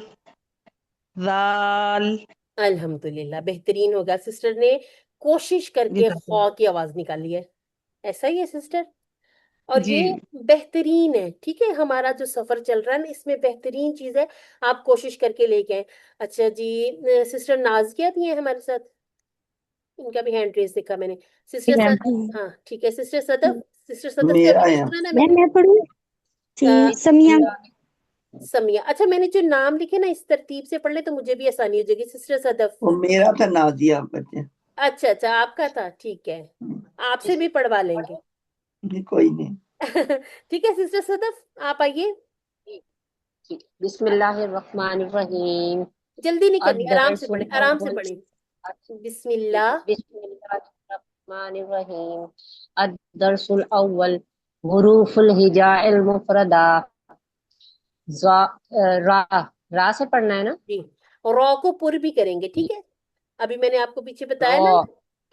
ذال الحمدللہ بہترین ہوگا سسٹر نے کوشش کر کے خواہ کی آواز نکالی ہے ایسا ہی ہے سسٹر اور جی یہ بہترین ہے ٹھیک ہے ہمارا جو سفر چل رہا ہے نا اس میں بہترین چیز ہے آپ کوشش کر کے لے کے آئیں اچھا جی سسٹر نازیہ بھی ہیں ہمارے ساتھ ان کا بھی ہینڈ ریز دیکھا میں نے سسٹر صد ہاں ٹھیک ہے سسٹر صدف کا بھی میرا نہیں ہے سنا نا میں میں پڑھوں نے سمیہ سمیہ اچھا میں نے جو نام لکھے نا اس ترتیب سے پڑھ لیں تو مجھے بھی آسانی ہو جائے گی سسٹر صدف وہ میرا تھا نازیہ بچے اچھا اچھا آپ کا تھا ٹھیک ہے آپ سے بھی پڑھوا لیں گے کوئی نہیں ٹھیک ہے سسٹر صدف آپ آئیے بسم اللہ الرحمن الرحیم جلدی نہیں کرنی آرام سے الدرس پڑھیں آرام سے الاول پڑھیں بسم اللہ بسم اللہ الرحمن الرحیم الدرس الاول حروف الہجاء المفردہ را را سے پڑھنا ہے نا جی رو کو پر بھی کریں گے ٹھیک ہے ابھی میں نے آپ کو پیچھے بتایا نا رو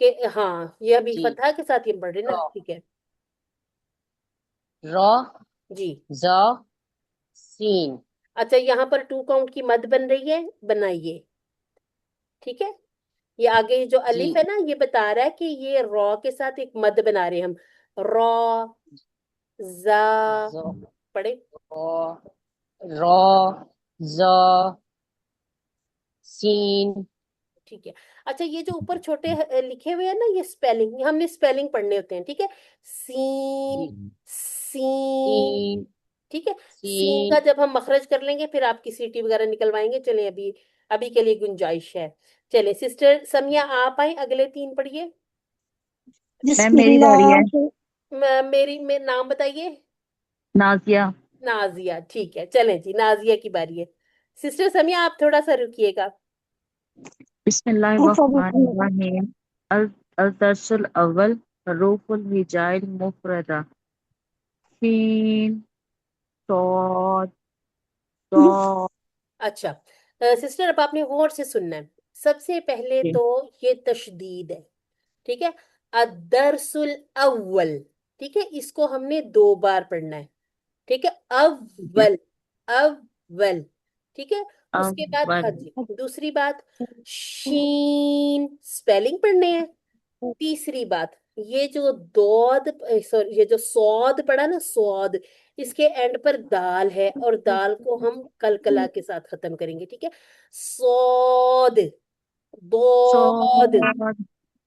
کہ ہاں یہ ابھی جی فتح کے ساتھ یہ پڑھ رہے نا رو ٹھیک ہے رو جی زو سین اچھا یہاں پر 2 کاؤنٹ کی مد بن رہی ہے بنائیے ٹھیک ہے یہ آگے جو جی الف ہے نا یہ بتا رہا ہے کہ یہ رو کے ساتھ ایک مد بنا رہے ہیں ہم رو زا زو پڑھے رو زو سین ٹھیک ہے اچھا یہ جو اوپر چھوٹے لکھے ہوئے ہیں نا یہ سپیلنگ ہم نے سپیلنگ پڑھنے ہوتے ہیں ٹھیک ہے سین جی سین سین ٹھیک ہے سین سین کا جب ہم مخرج کر لیں گے پھر آپ کی سیٹی وغیرہ نکلوائیں گے چلیں ابھی ابھی کے لیے گنجائش ہے چلیں سسٹر سمیہ آپ آئیں اگلے 3 پڑھیے بسم اللہ میری میں نام بتائیے نازیہ نازیہ ٹھیک ہے چلیں جی نازیہ کی باری ہے سسٹر سمیہ آپ تھوڑا سا رکیے گا بسم اللہ الرحمن الرحیم الدرس الاول حروف الہجاء المفردہ سین صاد ضاد اچھا سسٹر اب آپ نے غور سے سننا ہے سب سے پہلے تو یہ تشدید ہے ٹھیک ہے الدرس الاول ٹھیک ہے اس کو ہم نے 2 بار پڑھنا ہے ٹھیک ہے اول اول ٹھیک ہے اس کے بعد ہاں اول جی دوسری بات شین سپیلنگ پڑھنے ہیں تیسری بات یہ جو دود سوری یہ جو سود پڑا نا سود اس کے اینڈ پر دال ہے اور دال کو ہم کلکلا کے ساتھ ختم کریں گے ٹھیک ہے سود ضاد. صاد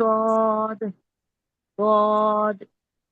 صاد صاد.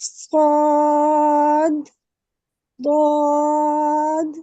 صاد ضاد।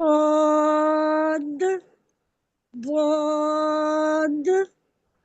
صاد ضاد।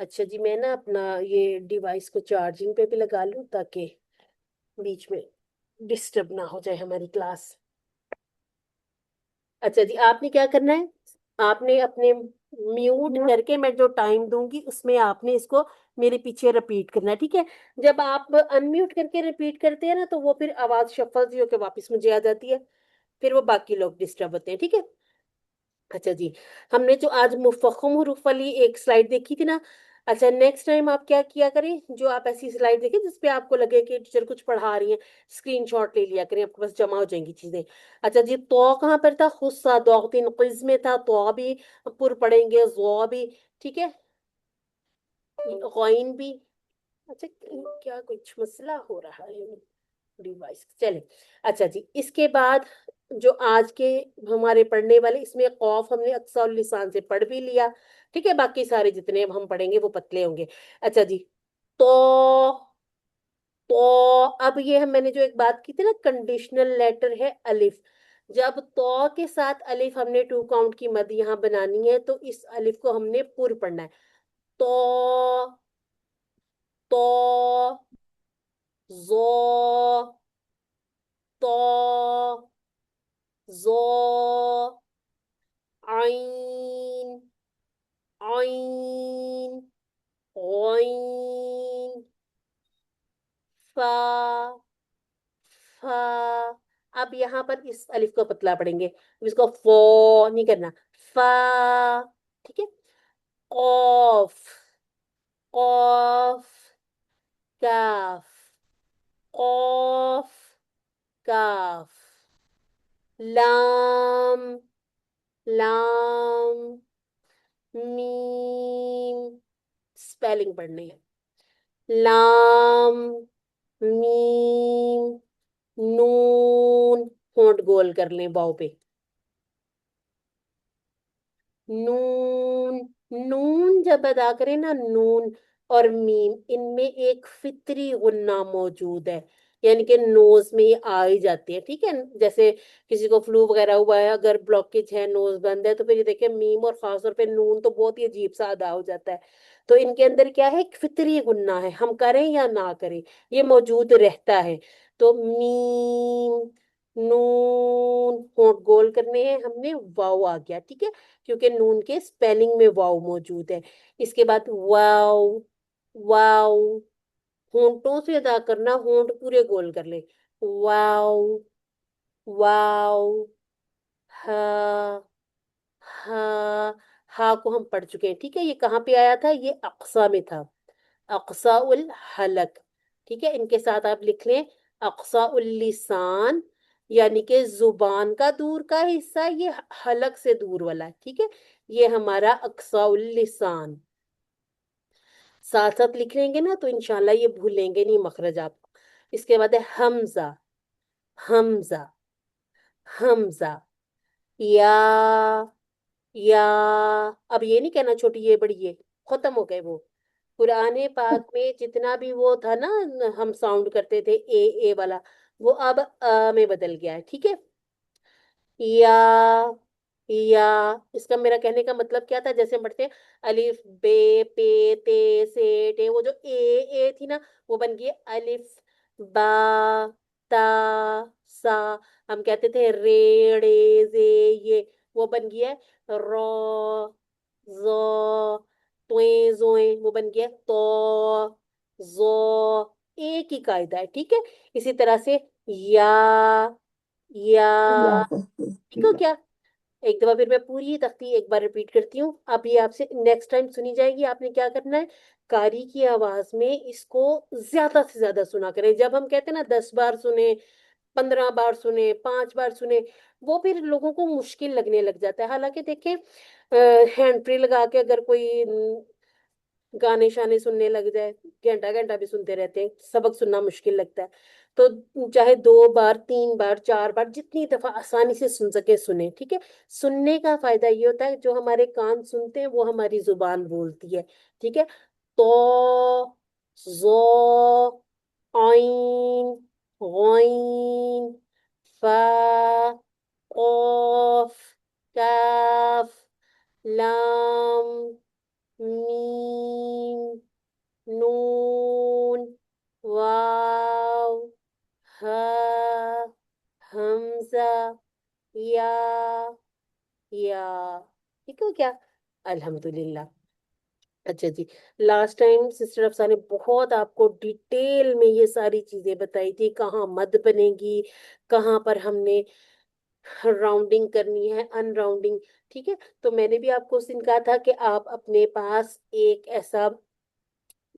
اچھا جی، میں نا اپنا یہ ڈیوائس کو چارجنگ پہ بھی لگا لوں تاکہ بیچ میں ڈسٹرب نہ ہو جائے ہماری کلاس۔ اچھا جی، آپ نے کیا کرنا ہے، آپ نے اپنے میوٹ کر کے میں جو ٹائم دوں گی اس میں آپ نے اس کو میرے پیچھے رپیٹ کرنا ہے، ٹھیک ہے؟ جب آپ انمیوٹ کر کے رپیٹ کرتے ہیں نا تو وہ پھر آواز شفل سی ہو کے واپس مجھے آ جاتی ہے، پھر وہ باقی لوگ ڈسٹرب ہوتے ہیں، ٹھیک ہے؟ اچھا جی، ہم نے جو آج مفخم حروف والی ایک سلائیڈ دیکھی تھی نا، اچھا نیکسٹ ٹائم آپ کیا کیا کریں، جو آپ ایسی سلائیڈ دیکھیں جس پہ آپ کو لگے کہ ٹیچر کچھ پڑھا رہی ہیں، اسکرین شاٹ لے لیا کریں، آپ کے پاس جمع ہو جائیں گی چیزیں۔ اچھا جی، تو کہاں پر تھا، خصہ دوغتین قز میں تھا، تو بھی پر پڑھیں گے، زو بھی، ٹھیک ہے، غین بھی۔ اچھا کیا کچھ مسئلہ ہو رہا ہے ڈیوائس، چلیں۔ اچھا جی، اس کے بعد جو آج کے ہمارے پڑھنے والے، اس میں قوف ہم نے اقصاء اللسان سے پڑھ بھی لیا، ٹھیک ہے، باقی سارے جتنے ہم پڑھیں گے وہ پتلے ہوں گے۔ اچھا جی، تو تو اب یہ میں نے جو ایک بات کی تھی نا، کنڈیشنل لیٹر ہے الف، جب تو کے ساتھ الف ہم نے 2 کاؤنٹ کی مد یہاں بنانی ہے تو اس الف کو ہم نے پر پڑھنا ہے، تو تو زو تو زو عین عین غین فا فا۔ اب یہاں پر اس الف کو پتلا پڑھیں گے، اس کو فو نہیں کرنا، فا، ٹھیک ہے، قوف قوف کاف قوف کاف لام لام میم، سپیلنگ پڑھنے ہیں، لام میم نون، ہونٹ گول کر لیں باؤ پہ، نون نون جب ادا کریں نا، نون اور میم ان میں ایک فطری غنہ موجود ہے، یعنی کہ نوز میں یہ آ ہی جاتے ہیں، ٹھیک ہے؟ جیسے کسی کو فلو وغیرہ ہوا ہے، اگر بلوکیج ہے، نوز بند ہے، تو پھر یہ دیکھیں میم اور خاص طور پہ نون تو بہت ہی عجیب سا ادا ہو جاتا ہے، تو ان کے اندر کیا ہے، ایک فطری غنہ ہے، ہم کریں یا نہ کریں یہ موجود رہتا ہے، تو میم نون، ہونٹ گول کرنے ہیں ہم نے، واو آ گیا، ٹھیک ہے، کیونکہ نون کے سپیلنگ میں واو موجود ہے۔ اس کے بعد واو واو، ہونٹوں سے ادا کرنا، ہونٹ پورے گول کر لیں، واو واو، ہا ہا، ہا کو ہم پڑھ چکے ہیں، ٹھیک ہے، یہ کہاں پہ آیا تھا، یہ اقصا میں تھا، اقصاء الحلق، ٹھیک ہے، ان کے ساتھ آپ لکھ لیں اقصاء اللسان، یعنی کہ زبان کا دور کا حصہ، یہ حلق سے دور والا ہے، ٹھیک ہے، یہ ہمارا اقصاء اللسان، ساتھ ساتھ لکھ لیں گے نا تو انشاءاللہ یہ بھولیں گے نہیں مخرج آپ۔ اس کے بعد ہے حمزہ حمزہ حمزہ، یا یا، اب یہ نہیں کہنا چھوٹی یہ بڑی یہ، ختم ہو گئے وہ، قرآن پاک میں جتنا بھی وہ تھا نا، ہم ساؤنڈ کرتے تھے اے والا، وہ اب میں بدل گیا ہے، ٹھیک ہے، یا اس کا میرا کہنے کا مطلب کیا تھا، جیسے ہم پڑھتے ہیں الف بے پے تے سے ٹے، وہ جو اے تھی نا وہ بن گئی الف با تا سا، ہم کہتے تھے رے ڑے زے یہ، وہ بن گیا ہے رو زو تویں زویں، وہ بن گیا تو زو، ایک ہی قاعدہ ہے، ٹھیک ہے، اسی طرح سے یا اللہ ٹھیک ہو حافظ۔ کیا؟ ایک دفعہ پھر میں پوری تختی ایک بار ریپیٹ کرتی ہوں، اب یہ آپ سے نیکسٹ ٹائم سنی جائے گی، آپ نے کیا کرنا ہے، قاری کی آواز میں اس کو زیادہ سے زیادہ سنا کریں، جب ہم کہتے ہیں نا 10 بار سنیں، 15 بار سنیں، 5 بار سنیں، وہ پھر لوگوں کو مشکل لگنے لگ جاتا ہے، حالانکہ دیکھیں ہینڈ فری لگا کے اگر کوئی گانے شانے سننے لگ جائے، گھنٹہ گھنٹہ بھی سنتے رہتے ہیں، سبق سننا مشکل لگتا ہے، تو چاہے 2 بار 3 بار 4 بار جتنی دفعہ آسانی سے سن سکے سنیں، ٹھیک ہے، سننے کا فائدہ یہ ہوتا ہے جو ہمارے کان سنتے ہیں وہ ہماری زبان بولتی ہے، ٹھیک ہے، تو زو عین غین فا قاف کاف لام میم گیا. ٹھیک ہو کیا؟ الحمدللہ. اچھا جی، لاسٹ ٹائم سسٹر افسا نے بہت آپ کو ڈیٹیل میں یہ ساری چیزیں بتائی تھی، کہاں مد بنے گی، کہاں پر ہم نے راؤنڈنگ کرنی ہے، ان راؤنڈنگ. ٹھیک ہے، تو میں نے بھی آپ کو اس دن کہا تھا کہ آپ اپنے پاس ایک ایسا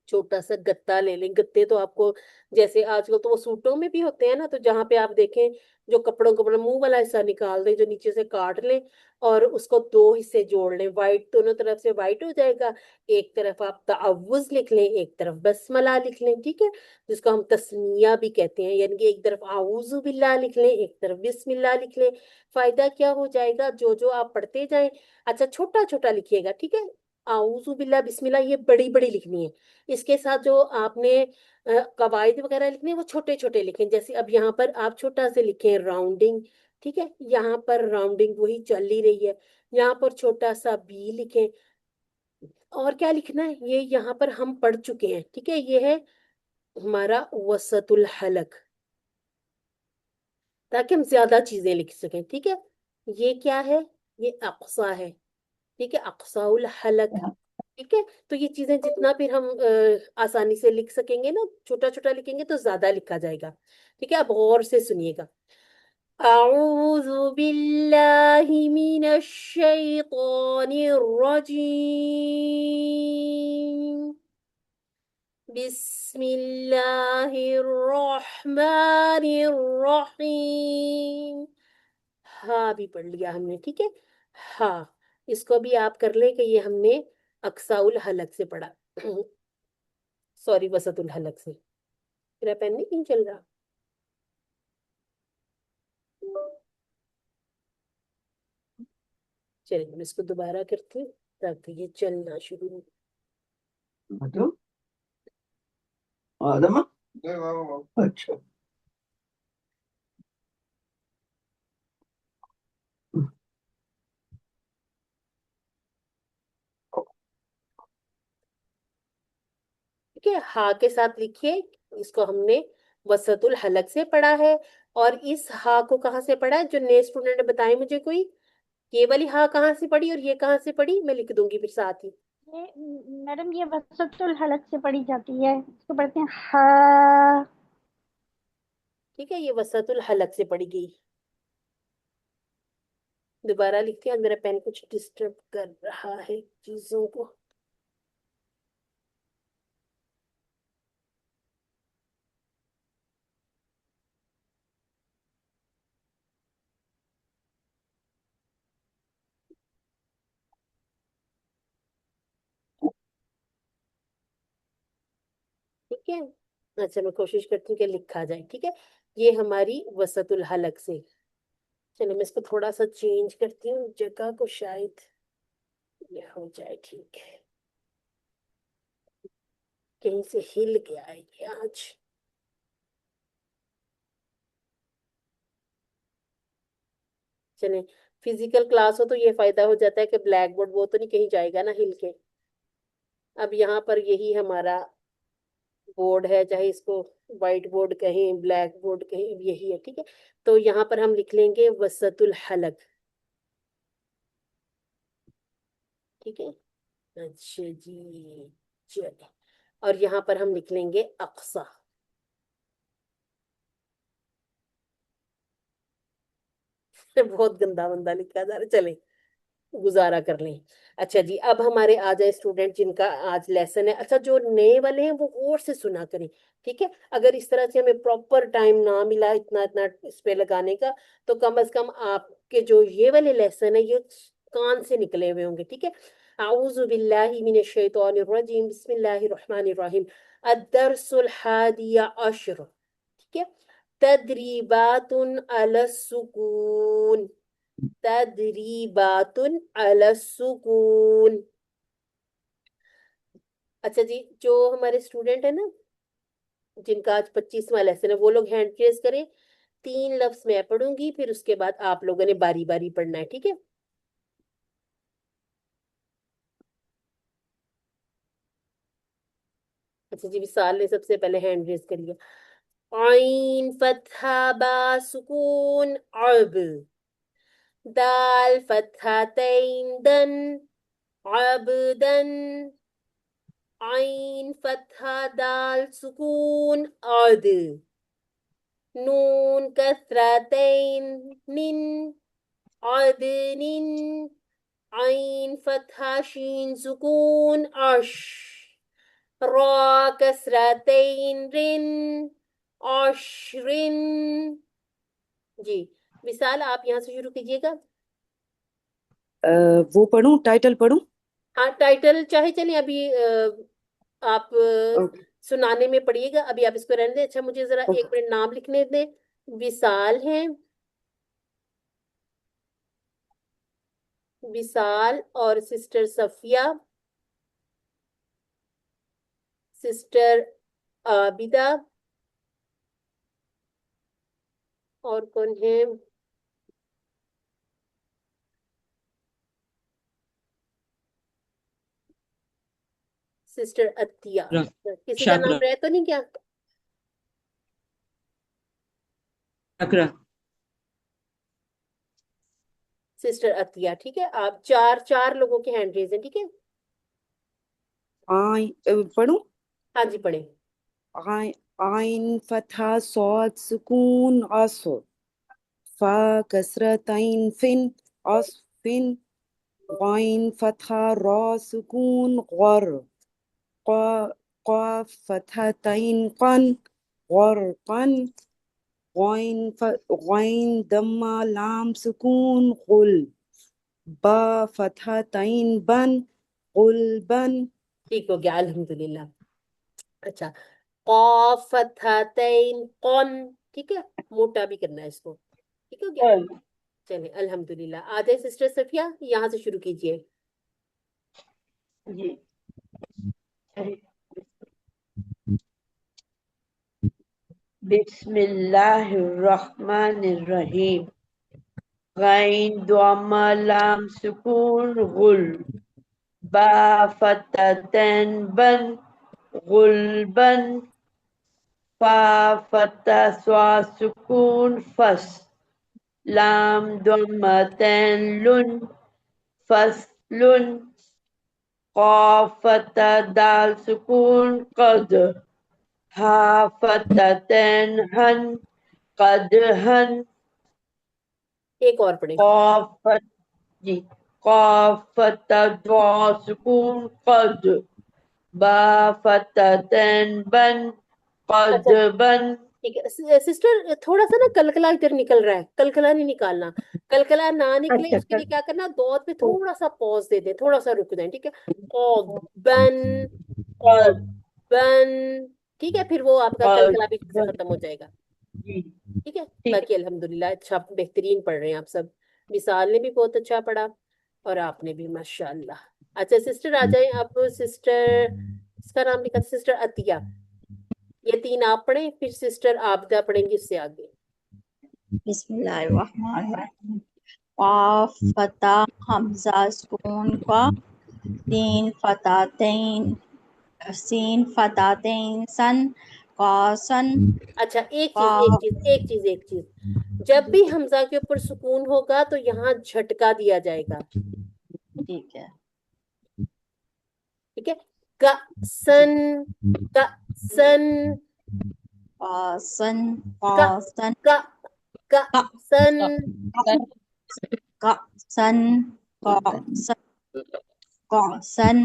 چھوٹا سا گتا لے لیں. گتے تو آپ کو جیسے آج کل تو وہ سوٹوں میں بھی ہوتے ہیں نا، تو جہاں پہ آپ دیکھیں جو کپڑوں کو منہ والا حصہ نکال دیں، جو نیچے سے کاٹ لیں اور اس کو دو حصے جوڑ لیں، وائٹ دونوں طرف سے وائٹ ہو جائے گا. ایک طرف آپ تعوذ لکھ لیں، ایک طرف بسملہ لکھ لیں. ٹھیک ہے، جس کو ہم تسمیہ بھی کہتے ہیں، یعنی کہ ایک طرف اعوذ باللہ لکھ لیں، ایک طرف بسم اللہ لکھ لیں. فائدہ کیا ہو جائے گا، جو آپ پڑھتے جائیں. اچھا چھوٹا چھوٹا لکھیے گا. ٹھیک ہے، اعوذ باللہ بسم اللہ یہ بڑی بڑی لکھنی ہے. اس کے ساتھ جو آپ نے قواعد وغیرہ لکھنے ہیں وہ چھوٹے چھوٹے لکھیں. جیسے اب یہاں پر آپ چھوٹا سے لکھیں راؤنڈنگ. ٹھیک ہے، یہاں پر راؤنڈنگ وہی چل ہی رہی ہے. یہاں پر چھوٹا سا بی لکھیں. اور کیا لکھنا ہے، یہ یہاں پر ہم پڑھ چکے ہیں. ٹھیک ہے، یہ ہے ہمارا وسط الحلق، تاکہ ہم زیادہ چیزیں لکھ سکیں. ٹھیک ہے، یہ کیا ہے، یہ اقصا ہے. ٹھیک ہے، اقصا الحلق. ٹھیک ہے، تو یہ چیزیں جتنا پھر ہم آسانی سے لکھ سکیں گے نا، چھوٹا چھوٹا لکھیں گے تو زیادہ لکھا جائے گا. ٹھیک ہے، اب غور سے سنیے گا. اعوذ باللہ من الشیطان الرجیم، بسم اللہ الرحمن الرحیم. ہاں بھی پڑھ لیا ہم نے. ٹھیک ہے، ہاں اس کو بھی آپ کر لیں کہ یہ ہم نے اقصا الحلق سے پڑھا، سوری وسط الحلق سے. میرا پین نہیں کہیں چل رہا. چلیے میں اس کو دوبارہ کرتی ہوں تاکہ یہ چلنا شروع ہو. مطلب آدم اچھا ٹھیک ہے، ہا کے ساتھ لکھیے. اس کو ہم نے وسط الحلق سے پڑھا ہے. اور اس ہا کو کہاں سے پڑھا ہے، جو نئے اسٹوڈنٹ نے بتائے مجھے کوئی، یہ والی ہا کہاں سے پڑھی اور یہ کہاں سے پڑھی، میں لکھ دوں گی پھر ساتھ ہی. میڈم یہ وسط الحلق سے پڑھی جاتی ہے، اس کو پڑھتے ہیں ہا. ٹھیک ہے، یہ وسط الحلق سے پڑھی گئی. دوبارہ لکھتے ہیں، میرا پین کچھ ڈسٹرب کر رہا ہے چیزوں کو. ٹھیک ہے، اچھا میں کوشش کرتی ہوں کہ لکھا جائے. ٹھیک ہے، یہ ہماری وسط الحلق سے. چلو میں اس کو تھوڑا سا چینج کرتی ہوں جگہ کو، شاید یہ ہو جائے ٹھیک ہے. کہیں سے ہل گیا ہے یہ آج. چلیں، فزیکل کلاس ہو تو یہ فائدہ ہو جاتا ہے کہ بلیک بورڈ وہ تو نہیں کہیں جائے گا نا ہل کے. اب یہاں پر یہی ہمارا بورڈ ہے، چاہے اس کو وائٹ بورڈ کہیں بلیک بورڈ کہیں، یہی ہے. ٹھیک ہے، تو یہاں پر ہم لکھ لیں گے وسط الحلق. ٹھیک ہے، اچھا جی چلیں، اور یہاں پر ہم لکھ لیں گے اقصا. بہت گندا بندہ لکھا جا رہا ہے، چلیں گزارا کر لیں. اچھا جی، اب ہمارے آ جائے اسٹوڈنٹ جن کا آج لیسن ہے. اچھا جو نئے والے ہیں وہ غور سے سنا کریں. ٹھیک ہے، اگر اس طرح سے ہمیں پراپر ٹائم نہ ملا اتنا اس پہ لگانے کا، تو کم از کم آپ کے جو یہ والے لیسن ہے یہ کان سے نکلے ہوئے ہوں گے. ٹھیک ہے، اعوذ باللہ من الشیطان الرجیم، بسم اللہ الرحمن الرحیم. الدرس الحادی عشر. ٹھیک ہے، تدریبات علی السکون، تدریبات علی السکون. اچھا جی، جو ہمارے اسٹوڈنٹ ہیں نا جن کا آج 25واں لیسن ہے، وہ لوگ ہینڈ ریز کریں. 3 لفظ میں پڑھوں گی، پھر اس کے بعد آپ لوگوں نے باری باری پڑھنا ہے. ٹھیک ہے، اچھا جی، وصال نے سب سے پہلے ہینڈ ریز کریے. عین فتحہ با سکون عب، دال فتحتين دن عبدا عين فتحة دال سكون عد نون كسرتين نن عدن عين فتحة شين سكون عش را كسرتين رن عشرن جی وصال آپ یہاں سے شروع کیجیے گا. وہ پڑھوں ٹائٹل پڑھوں؟ ہاں ٹائٹل چاہے چلیں ابھی آپ سنانے میں پڑھیے گا, ابھی آپ اس کو رہنے دیں. اچھا مجھے ذرا ایک منٹ نام لکھنے دیں. وصال ہیں, وصال اور سسٹر صفیہ, سسٹر عابدہ, اور کون ہے؟ سسٹر عطیہ. کسی کا نام رہ تو نہیں کیا؟ سسٹر عطیہ, ٹھیک ہے. آپ چار لوگوں کے ہینڈ ریز ہیں, ٹھیک ہے. پڑھوں؟ ہاں جی پڑھیں. عین فتحہ صاد سکون عصر فا کسرتین فن عصفن غین فتحہ را سکون غر قاف فتحتین قن غرقن غین دمہ لام سکون غل با فتحتین بن غلبن. ٹھیک ہو گیا الحمدللہ. اچھا قاف فتحتین قن, ٹھیک ہے, موٹا بھی کرنا ہے اس کو, ٹھیک ہو گیا. چلیں الحمدللہ. آ جائے سسٹر صفیہ, یہاں سے شروع کیجیے. جی بسم اللہ الرحمن الرحیم. غین ضمہ لام سکون غل با فتحتین بن غلبن فا فتح سوا سکون فس لام ضمتین لن فصلن قاف فتح دال سکون قد ہا فتحتین ہن قد ہن ایک اور پڑھیں. قاف فتح دعا سکون قد با فتحتین بن قد اچھا بن. ٹھیک ہے سسٹر, تھوڑا سا نا کلکلا ادھر نکل رہا ہے, کلکلا نہیں نکالنا. کلکلا نہ نکلے اس کے لیے کیا کرنا, دوت پہ تھوڑا سا پوز دے دیں, تھوڑا سا رک دیں, ٹھیک ہے. بن بن, ٹھیک ہے, پھر وہ آپ کا کلکلا بھی سے ختم ہو جائے گا, ٹھیک ہے. باقی الحمدللہ اچھا بہترین پڑھ رہے ہیں آپ سب. وصال نے بھی بہت اچھا پڑھا اور آپ نے بھی ماشاءاللہ. اچھا سسٹر آ جائیں اب. سسٹر, اس کا نام لکھا تھا سسٹر عطیہ. یہ تین آپ پڑھیں, پھر سسٹر عابدہ پڑھیں گی اس سے آگے. بسم اللہ الرحمن الرحیم. قاف فتح حمزہ سکون قا تین فتحتین سین فتحتین سن قاسن اچھا ایک قاف. چیز جب بھی حمزہ کے اوپر سکون ہوگا تو یہاں جھٹکا دیا جائے گا, ٹھیک ہے. ٹھیک ہے. کأسن کأسن قاسن ک قاسن ک کأسن. قاسن قاسن قاسن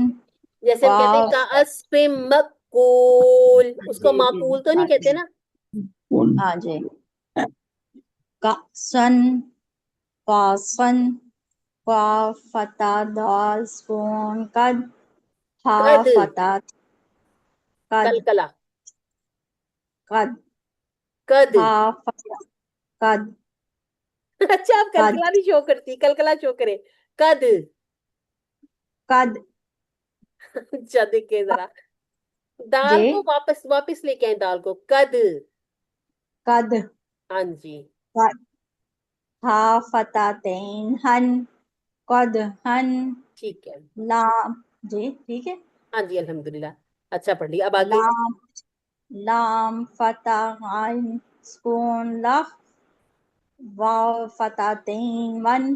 جیسے ہم کہتے ہیں کأسف مأکول, اس کو معقول تو نہیں کہتے نا. ہاں جی. قاسن قاسن قاف فتح دال سکون قد ہا قد, فتح قد کلکلا, قد قد. ہا فتح قد اچھا آپ قد کلکلا نہیں شو کرتی, کلکلا شو کرے. قد قد. اچھا دیکھیں ذرا, دال جی کو واپس لے کے آئیں, دال کو قد. قد ہاں جی. قد ہا فتح تین ہن قد ہن ٹھیک ہے. لام. جی ٹھیک ہے. ہاں جی الحمدللہ اچھا پڑھ لیا. اب آگے. لام لام فتح عین سکون لخ واو فتح تین ون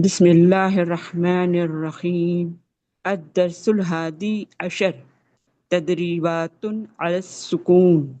بسم الله الرحمن الرحيم الدرس الهادي عشر تدريبات على السكون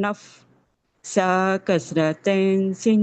نف سا كسرتين سن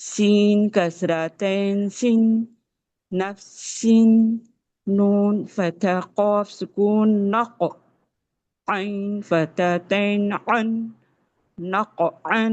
سين كسرتين سن نفس نون فتح قاف سكون نق عين فتاتين عن نق عن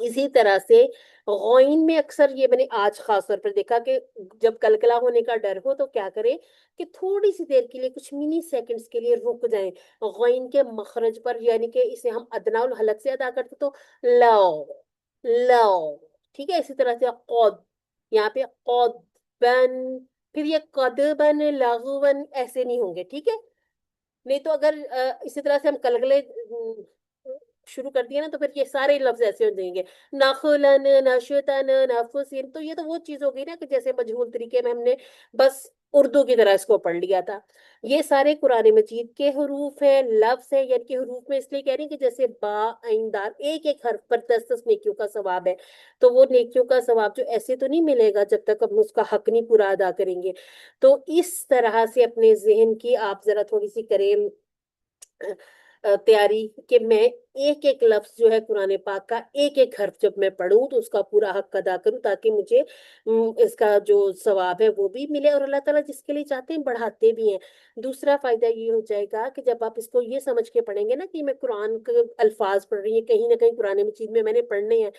اسی طرح سے غوین میں اکثر یہ میں نے آج خاص طور پر دیکھا کہ جب کلکلا ہونے کا ڈر ہو تو کیا کریں کہ تھوڑی سی دیر کے لیے کچھ منی سیکنڈز کے لیے رک جائیں غوین کے مخرج پر، یعنی کہ اسے ہم ادنا الحلق سے ادا کرتے تو لو لو، ٹھیک ہے. اسی طرح سے قد، یہاں پہ قد بن، پھر یہ قد بن لغون ایسے نہیں ہوں گے، ٹھیک ہے. نہیں تو اگر اسی طرح سے ہم کلکلے شروع کر دیا نا تو پھر یہ سارے لفظ ایسے ہو جائیں گے، نخلن نشتن نفسن. تو یہ تو وہ چیز ہو گئی نا کہ جیسے مجہول طریقے میں ہم نے بس اردو کی طرح اس کو پڑھ لیا تھا. یہ سارے قرآن مجید کے حروف ہیں، لفظ ہیں، یعنی کہ حروف میں اس لیے کہہ رہی ہیں کہ جیسے با عین دال ایک ایک حرف پر 10 نیکیوں کا ثواب ہے. تو وہ نیکیوں کا ثواب جو ایسے تو نہیں ملے گا جب تک ہم اس کا حق نہیں پورا ادا کریں گے. تو اس طرح سے اپنے ذہن کی آپ ذرا تھوڑی سی کریں تیاری کہ میں ایک ایک لفظ جو ہے قرآن پاک کا ایک ایک حرف جب میں پڑھوں تو اس کا پورا حق ادا کروں، تاکہ مجھے اس کا جو ثواب ہے وہ بھی ملے، اور اللہ تعالیٰ جس کے لیے چاہتے ہیں بڑھاتے بھی ہیں. دوسرا فائدہ یہ ہو جائے گا کہ جب آپ اس کو یہ سمجھ کے پڑھیں گے نا کہ میں قرآن کے الفاظ پڑھ رہی ہوں، کہیں نہ کہیں قرآن مجید میں میں نے پڑھنے ہیں،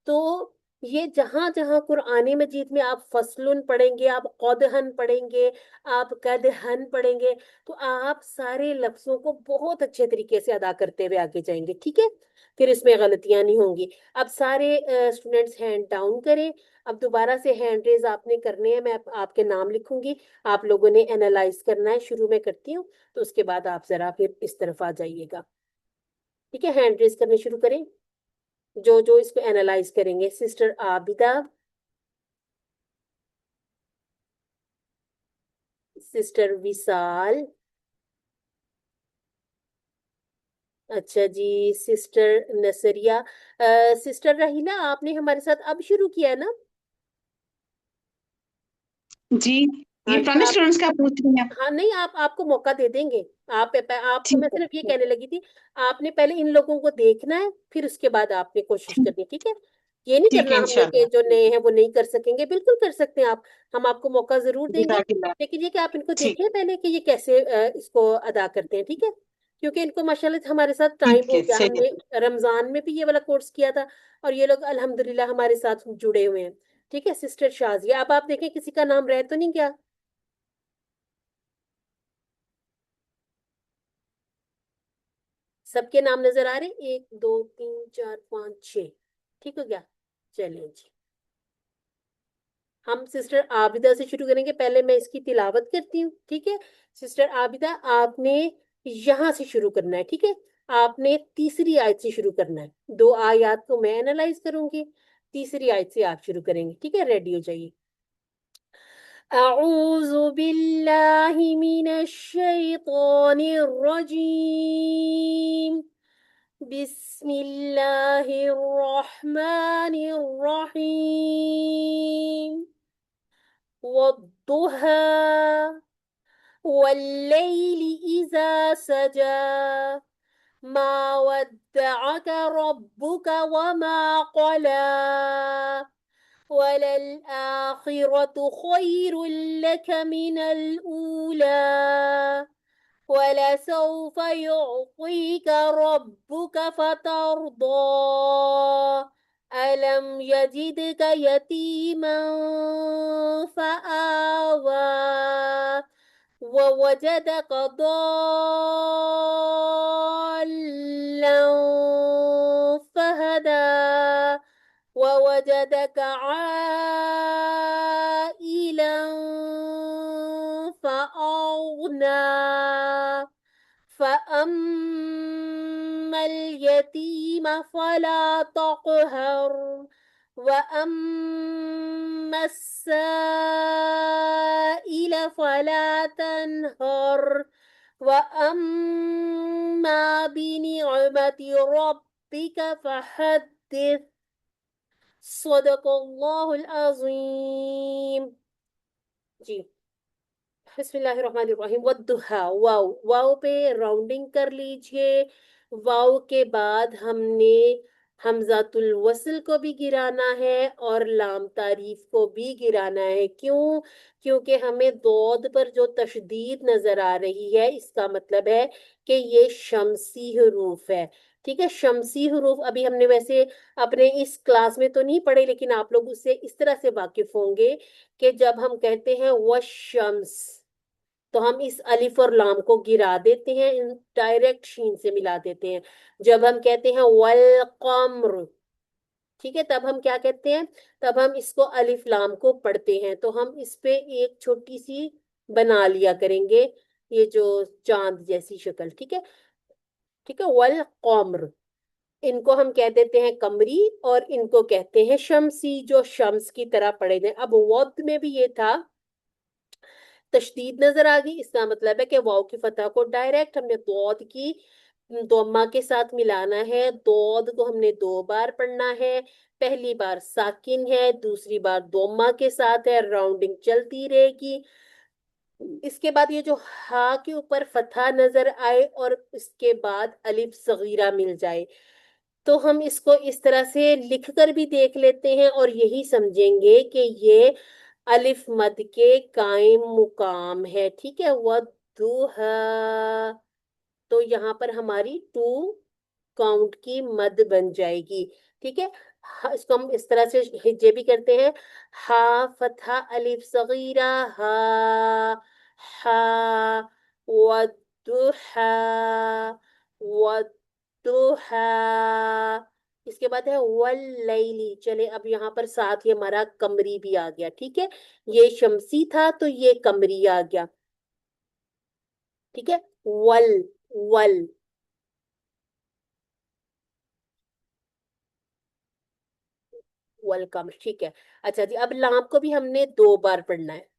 تو یہ جہاں جہاں قرآن مجید میں آپ فصل پڑھیں گے، آپ قدہن پڑھیں گے، آپ قدہن پڑھیں گے، تو آپ سارے لفظوں کو بہت اچھے طریقے سے ادا کرتے ہوئے آگے جائیں گے، ٹھیک ہے. پھر اس میں غلطیاں نہیں ہوں گی. اب سارے اسٹوڈینٹس ہینڈ ڈاؤن کریں. اب دوبارہ سے ہینڈ ریز آپ نے کرنے ہیں، میں آپ کے نام لکھوں گی، آپ لوگوں نے اینالائز کرنا ہے. شروع میں کرتی ہوں تو اس کے بعد آپ ذرا پھر اس طرف آ جائیے گا، ٹھیک ہے. ہینڈ ریز کرنے شروع کریں جو جو اس کو اینالائز کریں گے. سسٹر عابدہ، سسٹر وصال، اچھا جی، سسٹر نصریہ. سسٹر رحیلہ آپ نے ہمارے ساتھ اب شروع کیا ہے نا؟ جی، ہاں یہ جی پرانے آپ، اسٹوڈنٹس کا پوچھ رہی ہیں. ہاں نہیں آپ کو موقع دے دیں گے. آپ کو ٹھیک میں ہے، صرف یہ کہنے لگی تھی، آپ نے پہلے ان لوگوں کو دیکھنا ہے، پھر اس کے بعد آپ نے کوشش ٹھیک کرنی ہے، ٹھیک ہے. یہ نہیں ٹھیک ہے کرنا ہم نے کہ انشاءاللہ. جو نئے ہیں وہ نہیں کر سکیں گے، بالکل کر سکتے ہیں آپ. ہم آپ کو موقع ضرور دیں گے، جزاک اللہ. لیکن یہ کہ آپ ان کو ٹھیک دیکھیں پہلے کہ یہ کیسے اس کو ادا کرتے ہیں، ٹھیک ہے. کیونکہ ان کو ماشاءاللہ ہمارے ساتھ ٹائم ٹھیک ہو ہے، گیا، ہم صحیح نے ہے. رمضان میں بھی یہ والا کورس کیا تھا، اور یہ لوگ الحمدللہ ہمارے ساتھ جڑے ہوئے ہیں، ٹھیک ہے. سسٹر شازیہ، اب آپ دیکھیں کسی کا نام رہ تو نہیں گیا؟ سب کے نام نظر آ رہے ہیں؟ 1 2 3 4 5 6، ٹھیک ہو گیا. چلیں جی، ہم سسٹر عابدہ سے شروع کریں گے. پہلے میں اس کی تلاوت کرتی ہوں، ٹھیک ہے. سسٹر عابدہ آپ نے یہاں سے شروع کرنا ہے، ٹھیک ہے. آپ نے تیسری آیت سے شروع کرنا ہے. 2 آیات کو میں اینالائز کروں گی، تیسری آیت سے آپ شروع کریں گے، ٹھیک ہے. ریڈی ہو جائیے. اعوذ باللہ من الشیطان الرجیم، بسم اللہ الرحمن الرحیم. والضحى والليل إذا سجى ما ودعك ربك وما قلى وللآخرة خير لك من الأولى ولسوف يعطيك ربك فترضى ألم يجدك يتيما فآوى ووجدك ضالا فهدى ووجدك عائلا فأغنى فأما اليتيم فلا تقهر وأما السائل فلا تنهر وأما بنعمة ربك فحدث. صدق اللہ العظیم. جی، بسم اللہ الرحمن الرحیم. والضحیٰ، واو، واو پہ راؤنڈنگ کر لیجئے. واو کے بعد ہم نے حمزۃ الوصل کو بھی گرانا ہے اور لام تعریف کو بھی گرانا ہے. کیوں؟ کیونکہ ہمیں ضاد پر جو تشدید نظر آ رہی ہے اس کا مطلب ہے کہ یہ شمسی حروف ہے. ٹھیک ہے. شمسی حروف ابھی ہم نے ویسے اپنے اس کلاس میں تو نہیں پڑھے، لیکن آپ لوگ اس سے اس طرح سے واقف ہوں گے کہ جب ہم کہتے ہیں والشمس تو ہم اس الف اور لام کو گرا دیتے ہیں، ڈائریکٹ شین سے ملا دیتے ہیں. جب ہم کہتے ہیں والقمر، ٹھیک ہے، تب ہم کیا کہتے ہیں؟ تب ہم اس کو الف لام کو پڑھتے ہیں. تو ہم اس پہ ایک چھوٹی سی بنا لیا کریں گے، یہ جو چاند جیسی شکل. ٹھیک ہے، ٹھیک ہے. والقمر، ان کو ہم کہہ دیتے ہیں قمری اور ان کو کہتے ہیں شمسی، جو شمس کی طرح پڑھے جائیں. اب وقت میں بھی یہ تھا، تشدید نظر آ گئی، اس کا مطلب ہے کہ واو کی فتح کو ڈائریکٹ ہم نے دود کی دوما کے ساتھ ملانا ہے. دود کو ہم نے 2 بار پڑھنا ہے. پہلی بار ساکن ہے، دوسری بار دوما کے ساتھ ہے، راؤنڈنگ چلتی رہے گی. اس کے بعد یہ جو ہا کے اوپر فتح نظر آئے اور اس کے بعد الف صغیرہ مل جائے، تو ہم اس کو اس طرح سے لکھ کر بھی دیکھ لیتے ہیں اور یہی سمجھیں گے کہ یہ الف مد کے قائم مقام ہے. ٹھیک ہے. وَالضُّحَىٰ، تو یہاں پر ہماری 2 کاؤنٹ کی مد بن جائے گی. ٹھیک ہے. اس کو ہم اس طرح سے ہجے بھی کرتے ہیں، ہا فتحہ الف صغیرہ، ہا ہا، والضحیٰ والضحیٰ. اس کے بعد ہے واللیلی. چلے اب یہاں پر ساتھ یہ ہمارا قمری بھی آ گیا. ٹھیک ہے، یہ شمسی تھا تو یہ قمری آ گیا. ٹھیک ہے. ول ول ویلکم. ٹھیک ہے. اچھا جی، اب لام کو بھی ہم نے 2 بار پڑھنا ہے.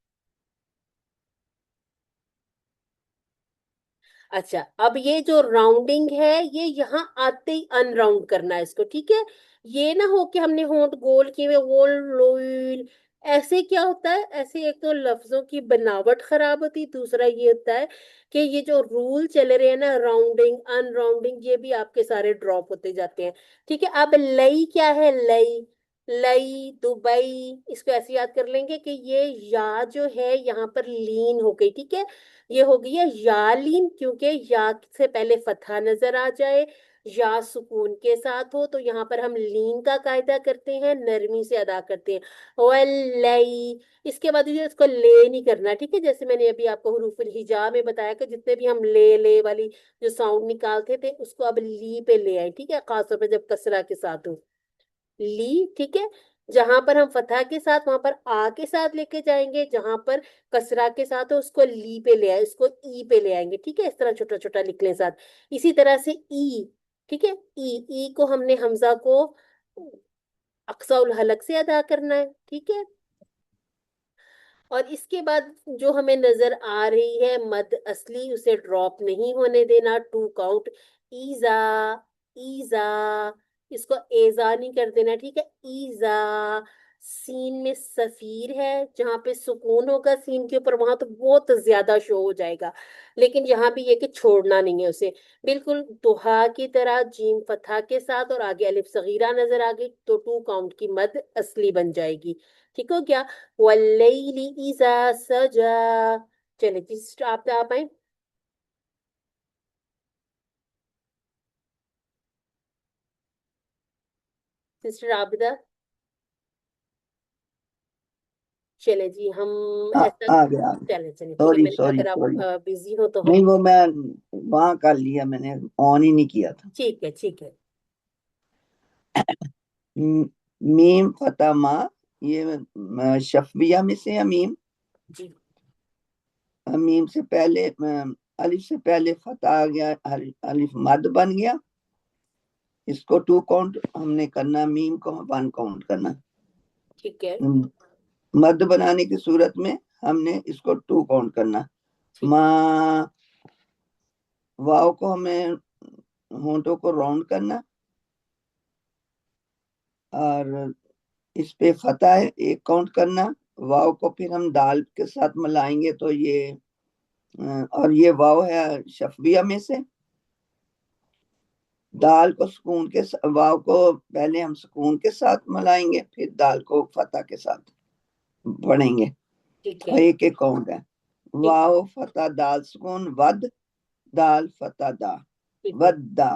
اچھا، اب یہ جو راؤنڈنگ ہے یہ یہاں آتے ہی ان راؤنڈ کرنا ہے اس کو. ٹھیک ہے، یہ نہ ہو کہ ہم نے ہونٹ گول کیے ہوئے وول لوئل. ایسے کیا ہوتا ہے؟ ایسے ایک تو لفظوں کی بناوٹ خراب ہوتی، دوسرا یہ ہوتا ہے کہ یہ جو رول چلے رہے ہیں نا، راؤنڈنگ ان راؤنڈنگ، یہ بھی آپ کے سارے ڈراپ ہوتے جاتے ہیں. ٹھیک ہے. اب لئی کیا ہے؟ لئی لئی دبئی، اس کو ایسے یاد کر لیں گے کہ یہ یا جو ہے یہاں پر لین ہو گئی. ٹھیک ہے، یہ ہو گئی ہے یا لین، کیونکہ یا سے پہلے فتحہ نظر آ جائے، یا سکون کے ساتھ ہو، تو یہاں پر ہم لین کا قاعدہ کرتے ہیں، نرمی سے ادا کرتے ہیں. واللئی، اس کے بعد اس کو لے نہیں کرنا. ٹھیک ہے، جیسے میں نے ابھی آپ کو حروف الہجا میں بتایا کہ جتنے بھی ہم لے والی جو ساؤنڈ نکالتے تھے اس کو اب لی پہ لے آئیں. ٹھیک ہے، خاص طور پہ جب کسرہ کے ساتھ ہو لی. ٹھیک ہے، جہاں پر ہم فتح کے ساتھ وہاں پر آ کے ساتھ لے کے جائیں گے، جہاں پر کسرہ کے ساتھ ہو اس کو لی پہ لے آئے، اس کو ای پہ لے آئیں گے. ٹھیک ہے، اس طرح چھوٹا چھوٹا لکھ لیں ساتھ. اسی طرح سے ای. ٹھیک ہے، ای کو ہم نے حمزہ کو اقصا الحلق سے ادا کرنا ہے. ٹھیک ہے، اور اس کے بعد جو ہمیں نظر آ رہی ہے مد اصلی، اسے ڈراپ نہیں ہونے دینا. 2 کاؤنٹ. ایزا ایزا، اس کو ایزا نہیں کر دینا. ٹھیک ہے، ایزا. سین میں سفیر ہے، جہاں پہ سکون ہوگا سین کے اوپر وہاں تو بہت زیادہ شو ہو جائے گا، لیکن یہاں بھی یہ کہ چھوڑنا نہیں ہے اسے. بالکل دوہا کی طرح جیم فتح کے ساتھ اور آگے الف صغیرہ نظر آ گئی تو 2 کاؤنٹ کی مد اصلی بن جائے گی. ٹھیک ہو گیا. واللیل اذا سجا. چلے جی آپ آئیں. سسٹر عابدہ. چلے جی، ہم ایسا آ گیا چلے ٹھیک ہے. سوری میں سوری اگر سوری، آپ بزی ہو تو ہم نہیں وہ میں وہاں کر لیا، میں نے آن ہی نہیں کیا تھا. ٹھیک ہے. ٹھیک ہے. میم فتح ما، یہ شفویہ میں سے میم. جی، میم سے پہلے الف سے پہلے فتح آ گیا، الف مد بن گیا. اس کو 2 کاؤنٹ ہم نے کرنا، میم کو 1 کاؤنٹ کرنا. ٹھیک ہے. مد بنانے کی صورت میں ہم نے اس کو 2 کاؤنٹ کرنا. ما، واو کو ہمیں ہونٹوں کو راؤنڈ کرنا اور اس پہ فتح ہے 1 کاؤنٹ کرنا. واو کو پھر ہم دال کے ساتھ ملائیں گے تو یہ، اور یہ واو ہے شفویہ میں سے. دال کو سکون کے واو کو پہلے ہم سکون کے ساتھ ملائیں گے، پھر دال کو فتح کے ساتھ پڑھیں گے. ٹھیک اور ہے. 1 کاؤنٹ ہے. واو فتح دال سکون ود، دال فتح دا، ٹھیک ہے. With the.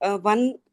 1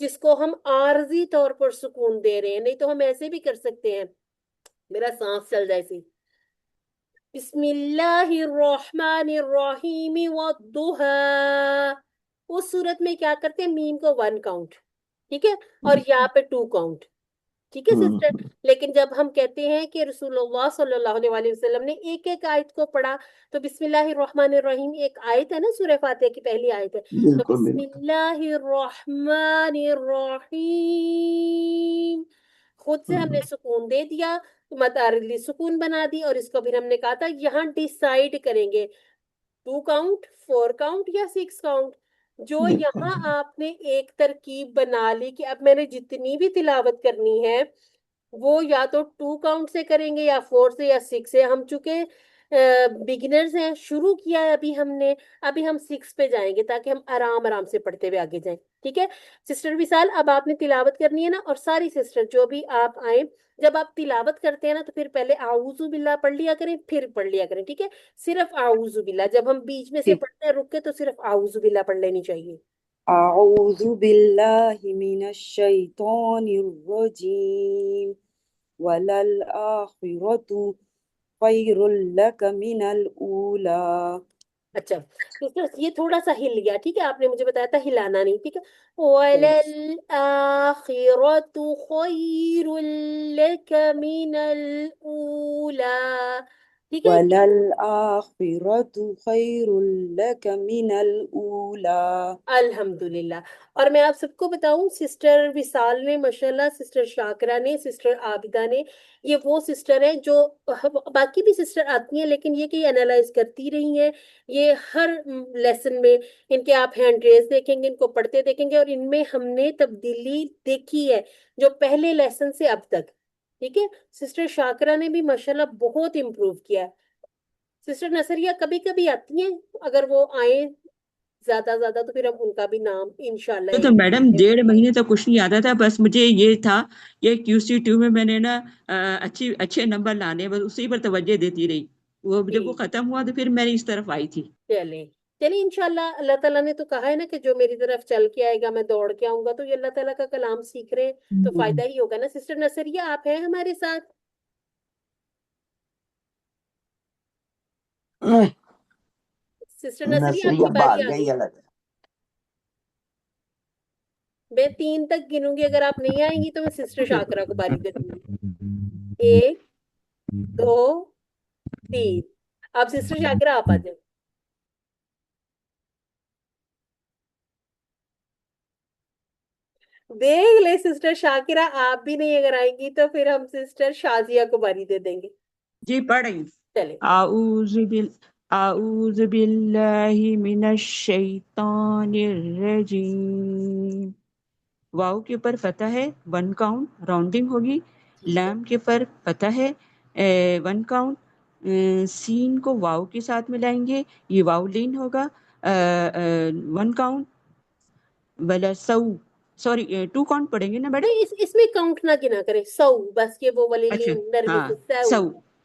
جس کو ہم عارضی طور پر سکون دے رہے ہیں، نہیں تو ہم ایسے بھی کر سکتے ہیں، میرا سانس چل جائے سی، بسم اللہ الرحمن الرحیم والضحیٰ، اس صورت میں کیا کرتے ہیں، میم کو 1 کاؤنٹ، ٹھیک ہے، اور یہاں پہ 2 کاؤنٹ، ٹھیک ہے سسٹر. لیکن جب ہم کہتے ہیں کہ رسول اللہ صلی اللہ علیہ وسلم نے ایک ایک آیت کو پڑھا، تو بسم اللہ الرحمن الرحیم ایک آیت ہے نا سورہ فاتحہ کی پہلی آیت ہے، تو بالکل بسم بالکل اللہ الرحمن الرحیم خود سے ہم نے سکون دے دیا، مد عارضی سکون بنا دی، اور اس کو پھر ہم نے کہا تھا یہاں ڈیسائیڈ کریں گے 2 کاؤنٹ، 4 کاؤنٹ یا 6 کاؤنٹ، جو یہاں آپ نے ایک ترکیب بنا لی کہ اب میں نے جتنی بھی تلاوت کرنی ہے وہ یا تو 2 کاؤنٹ سے کریں گے یا 4 سے یا 6 سے. ہم چونکہ بگنرز ہیں، شروع کیا ہے ابھی ہم نے، ابھی ہم 6 پہ جائیں گے تاکہ ہم آرام آرام سے پڑھتے ہوئے آگے جائیں. ٹھیک ہے سسٹر وصال، اب آپ نے تلاوت کرنی ہے نا، اور ساری سسٹر جو بھی آپ آئیں، جب آپ تلاوت کرتے ہیں نا تو پھر پہلے اعوذ باللہ پڑھ لیا کریں، پھر پڑھ لیا کریں، ٹھیک ہے، صرف اعوذ باللہ. جب ہم بیچ میں سے پڑھتے ہیں رک کے تو صرف اعوذ باللہ پڑھ لینی چاہیے. اعوذ باللہ من الشیطان الرجیم وللآخرۃ خیر لک من الاولی. اچھا سسٹر یہ تھوڑا سا ہل گیا، ٹھیک ہے، آپ نے مجھے بتایا تھا ہلانا نہیں، ٹھیک ہے. وَلَلْآخِرَةُ خَيْرٌ لَكَ مِنَ الْأُولَى، ٹھیک ہے. وللآخرۃ خیر لک من الاولی. الحمدللہ. اور میں آپ سب کو بتاؤں، سسٹر وصال نے ماشاءاللہ، سسٹر شاکرہ نے، سسٹر عابدہ نے، یہ وہ سسٹر ہیں جو، باقی بھی سسٹر آتی ہیں لیکن یہ کہ انالائز کرتی رہی ہیں، یہ ہر لیسن میں ان کے آپ ہینڈ ریز دیکھیں گے، ان کو پڑھتے دیکھیں گے، اور ان میں ہم نے تبدیلی دیکھی ہے جو پہلے لیسن سے اب تک. ٹھیک ہے، سسٹر شاکرہ نے بھی ماشاءاللہ بہت امپروو کیا ہے. سسٹر نصریہ کبھی کبھی آتی ہیں، اگر وہ آئیں زیادہ تو پھر ہم ان کا بھی نام انشاءاللہ تو میڈم 1.5 مہینے تک کچھ نہیں آتا تھا، بس مجھے یہ تھا یہ QC2 میں میں نے نا اچھے نمبر لانے، بس اسی پر توجہ دیتی رہی. وہ جب وہ ختم ہوا تو پھر میں اس طرف آئی تھی. چلیں انشاءاللہ. اللہ تعالیٰ نے تو کہا ہے نا کہ جو میری طرف چل کے آئے گا میں دوڑ کے آؤں گا، تو یہ اللہ تعالیٰ کا کلام سیکھ رہے ہیں تو فائدہ ہی ہوگا نا. سسٹر نصریہ آپ ہیں ہمارے ساتھ؟ سسٹر نصریہ آپ کی باری آ گئی. میں 3 تک گنوں گی، اگر آپ نہیں آئیں گی تو میں سسٹر شاکرہ کو باری دے دوں گی. 1 2 3. آپ سسٹر شاکرہ آپ آ جائیں. دیکھ لے سسٹر شاکرہ آپ بھی نہیں اگر آئیں گی تو پھر ہم سسٹر شازیہ کو باری دے دیں گے. جی پڑھ رہی ہوں. چلیں. اعوذ باللہ من الشیطان الرجیم. واو کے اوپر فتح ہے 1 کاؤنٹ، راؤنڈنگ ہوگی. لام کے اوپر فتح ہے 1 کاؤنٹ. سین کو واو کے ساتھ ملائیں گے، یہ واو لین ہوگا 1 کاؤنٹ. ولا سو، سوری 2 کاؤنٹ پڑیں گے نا میڈم؟ اس میں کاؤنٹ نہ گنا کریں، سو بس یہ وہ والی اچھا لین نرمی ہاں، سے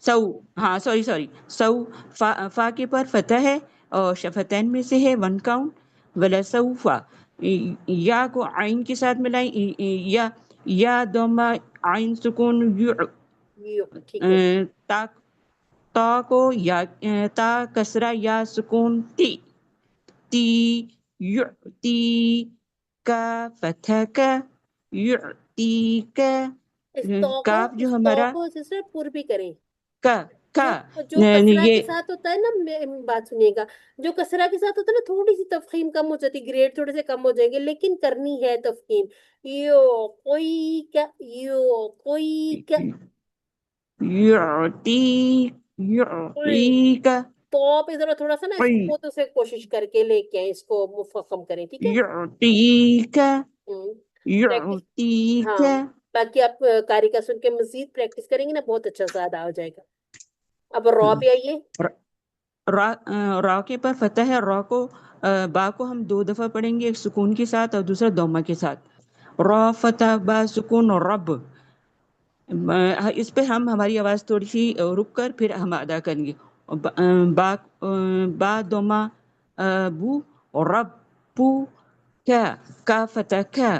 سو ہاں، سوری سو. فا کے پر فتح ہے اور شفتین میں سے ہے 1 کاؤنٹ. ولا سوفا، یا کو عین کے ساتھ ملائیں، یا دوما عین سکون ٹھیک ہے. تا کو یا تا کسرہ یا سکون تی یعطی کا فتح کا یعطی کا. کاف جو ہمارا کو سسٹر پر بھی کریں، کا جو کسرہ یہ کے ساتھ ہوتا ہے نا، بات سنیے گا، جو کسرہ کے ساتھ ہوتا ہے نا تھوڑی سی تفخیم کم ہو جاتی، گریڈ تھوڑے سے کم ہو جائیں گے، لیکن کرنی ہے تفخیم. کوئی کیا یعطی کا. تو آپ ذرا تھوڑا سا نا خود سے کوشش کر کے لے کے اس کو مفخم کریں، ٹھیک ہے. یعطی کا ہاں باقی آپ قاری کا سن کے مزید پریکٹس کریں گے نا، بہت اچھا زیادہ ہو جائے گا. اب را پہ آئیے. را کے پر فتح ہے. را کو با کو ہم 2 دفعہ پڑھیں گے، ایک سکون کے ساتھ اور دوسرا دوما کے ساتھ. را فتح با سکون رب. اس پہ ہم ہماری آواز تھوڑی سی رک کر پھر ہم ادا کریں گے. با دوما بو رب بو کا فتح کا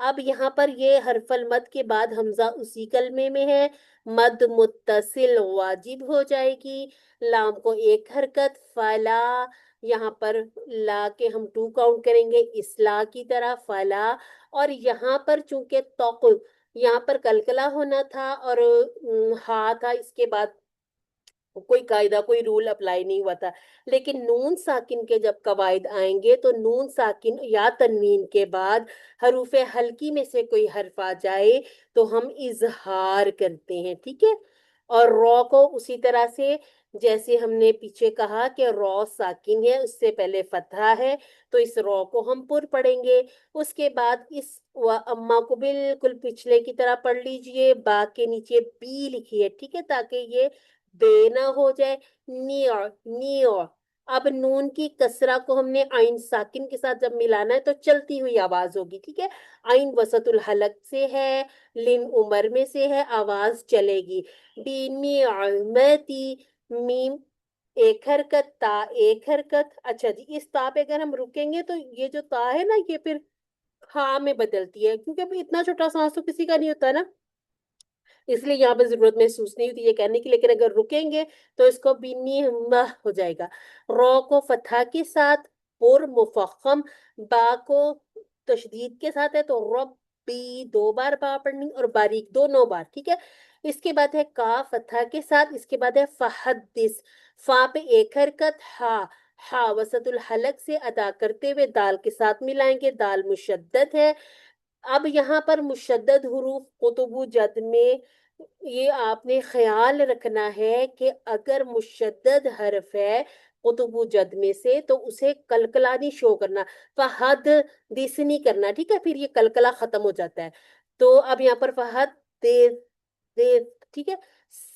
اب یہاں پر یہ حرف المد کے بعد حمزہ اسی کلمے میں ہے، مد متصل واجب ہو جائے گی، لام کو ایک حرکت، فلا یہاں پر لا کے ہم 2 کاؤنٹ کریں گے اصلاح کی طرح، فلا، اور یہاں پر چونکہ توق یہاں پر کلکلا ہونا تھا اور ہا تھا، اس کے بعد کوئی قاعدہ کوئی رول اپلائی نہیں ہوا تھا، لیکن نون ساکن کے جب قواعد آئیں گے تو نون ساکن یا تنوین کے بعد حروف ہلکی میں سے کوئی حرف آ جائے تو ہم اظہار کرتے ہیں، ٹھیک ہے؟ اور رو کو اسی طرح سے جیسے ہم نے پیچھے کہا کہ رو ساکن ہے، اس سے پہلے فتحہ ہے تو اس رو کو ہم پر پڑھیں گے، اس کے بعد اس اما کو بالکل پچھلے کی طرح پڑھ لیجئے، با کے نیچے بی لکھی ہے، ٹھیک ہے، تاکہ یہ بے نہ ہو جائے، نیو نیو۔ اب نون کی کسرہ کو ہم نے عین ساکن کے ساتھ جب ملانا ہے تو چلتی ہوئی آواز ہوگی، ٹھیک ہے، عین وسط الحلق سے ہے، لن عمر میں سے ہے، آواز چلے گی، بی نعمتی، میم ایک حرکت، تا ایک حرکت۔ اچھا جی، اس تا پہ اگر ہم رکیں گے تو یہ جو تا ہے نا یہ پھر ہاں میں بدلتی ہے، کیونکہ اب اتنا چھوٹا سانس تو کسی کا نہیں ہوتا نا، اس لیے یہاں پہ ضرورت محسوس نہیں ہوتی یہ کہنے کی، لیکن اگر رکیں گے تو اس کو بینی ہو جائے گا، رو کو فتحہ کے ساتھ، پر مفخم، با کو تشدید کے ساتھ ہے تو ربی 2 بار با پڑھنی اور باریک 2 بار، ٹھیک ہے، اس کے بعد ہے کا فتحہ کے ساتھ، اس کے بعد ہے فحدث، فا پہ ایک حرکت، ہا وسط الحلق سے ادا کرتے ہوئے دال کے ساتھ ملائیں گے، دال مشدد ہے۔ اب یہاں پر مشدد حروف قطب جد میں یہ آپ نے خیال رکھنا ہے کہ اگر مشدد حرف ہے قطب جد میں سے تو اسے کلکلا نہیں شو کرنا، فہد دس نہیں کرنا، ٹھیک ہے، پھر یہ کلکلا ختم ہو جاتا ہے، تو اب یہاں پر فہد دے دے، ٹھیک ہے،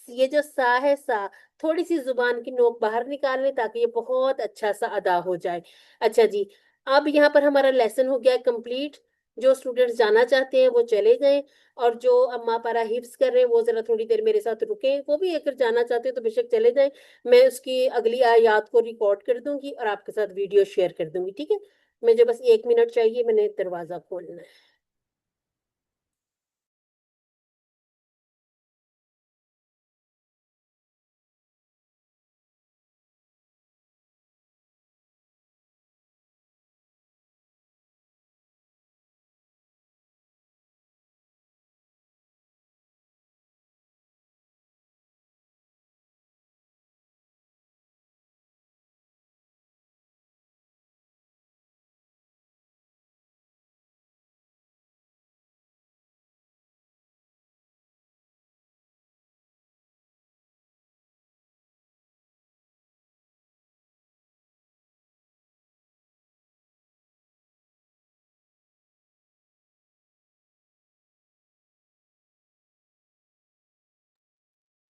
یہ جو سا ہے سا تھوڑی سی زبان کی نوک باہر نکالنے تاکہ یہ بہت اچھا سا ادا ہو جائے۔ اچھا جی، اب یہاں پر ہمارا لیسن ہو گیا کمپلیٹ، جو اسٹوڈنٹس جانا چاہتے ہیں وہ چلے جائیں، اور جو اما پارا حفظ کر رہے ہیں وہ ذرا تھوڑی دیر میرے ساتھ رکیں، وہ بھی اگر جانا چاہتے ہیں تو بے شک چلے جائیں، میں اس کی اگلی آیات کو ریکارڈ کر دوں گی اور آپ کے ساتھ ویڈیو شیئر کر دوں گی، ٹھیک ہے، مجھے بس 1 منٹ چاہیے، میں نے دروازہ کھولنا ہے۔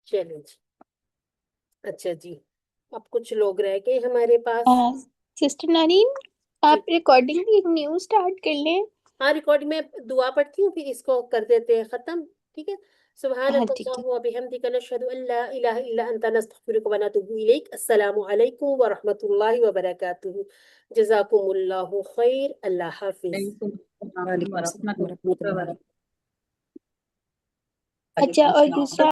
چلیں جی، اچھا جی، اب کچھ لوگ رہ گئے ہمارے پاس، سسٹر نارین، جی آپ ریکارڈنگ کی ایک نیو اسٹارٹ کر لیں۔ ہاں ریکارڈنگ میں دعا پڑھتی ہوں پھر اس کو کر دیتے ہیں ختم، ٹھیک ہے، سبحانک ٹھیک ہے، اللہم وبحمدک نشہد ان لا الہ الا انت نستغفرک ونتوب الیک، السلام علیکم ورحمۃ اللہ وبرکاتہ، جزاکم اللہ خیر، اللہ حافظ۔ وعلیکم السلام وعلیکم ورحمۃ السلام ورحمۃ اللہ اللہ۔ وبرکاتہ۔ اچھا، اور دوسرا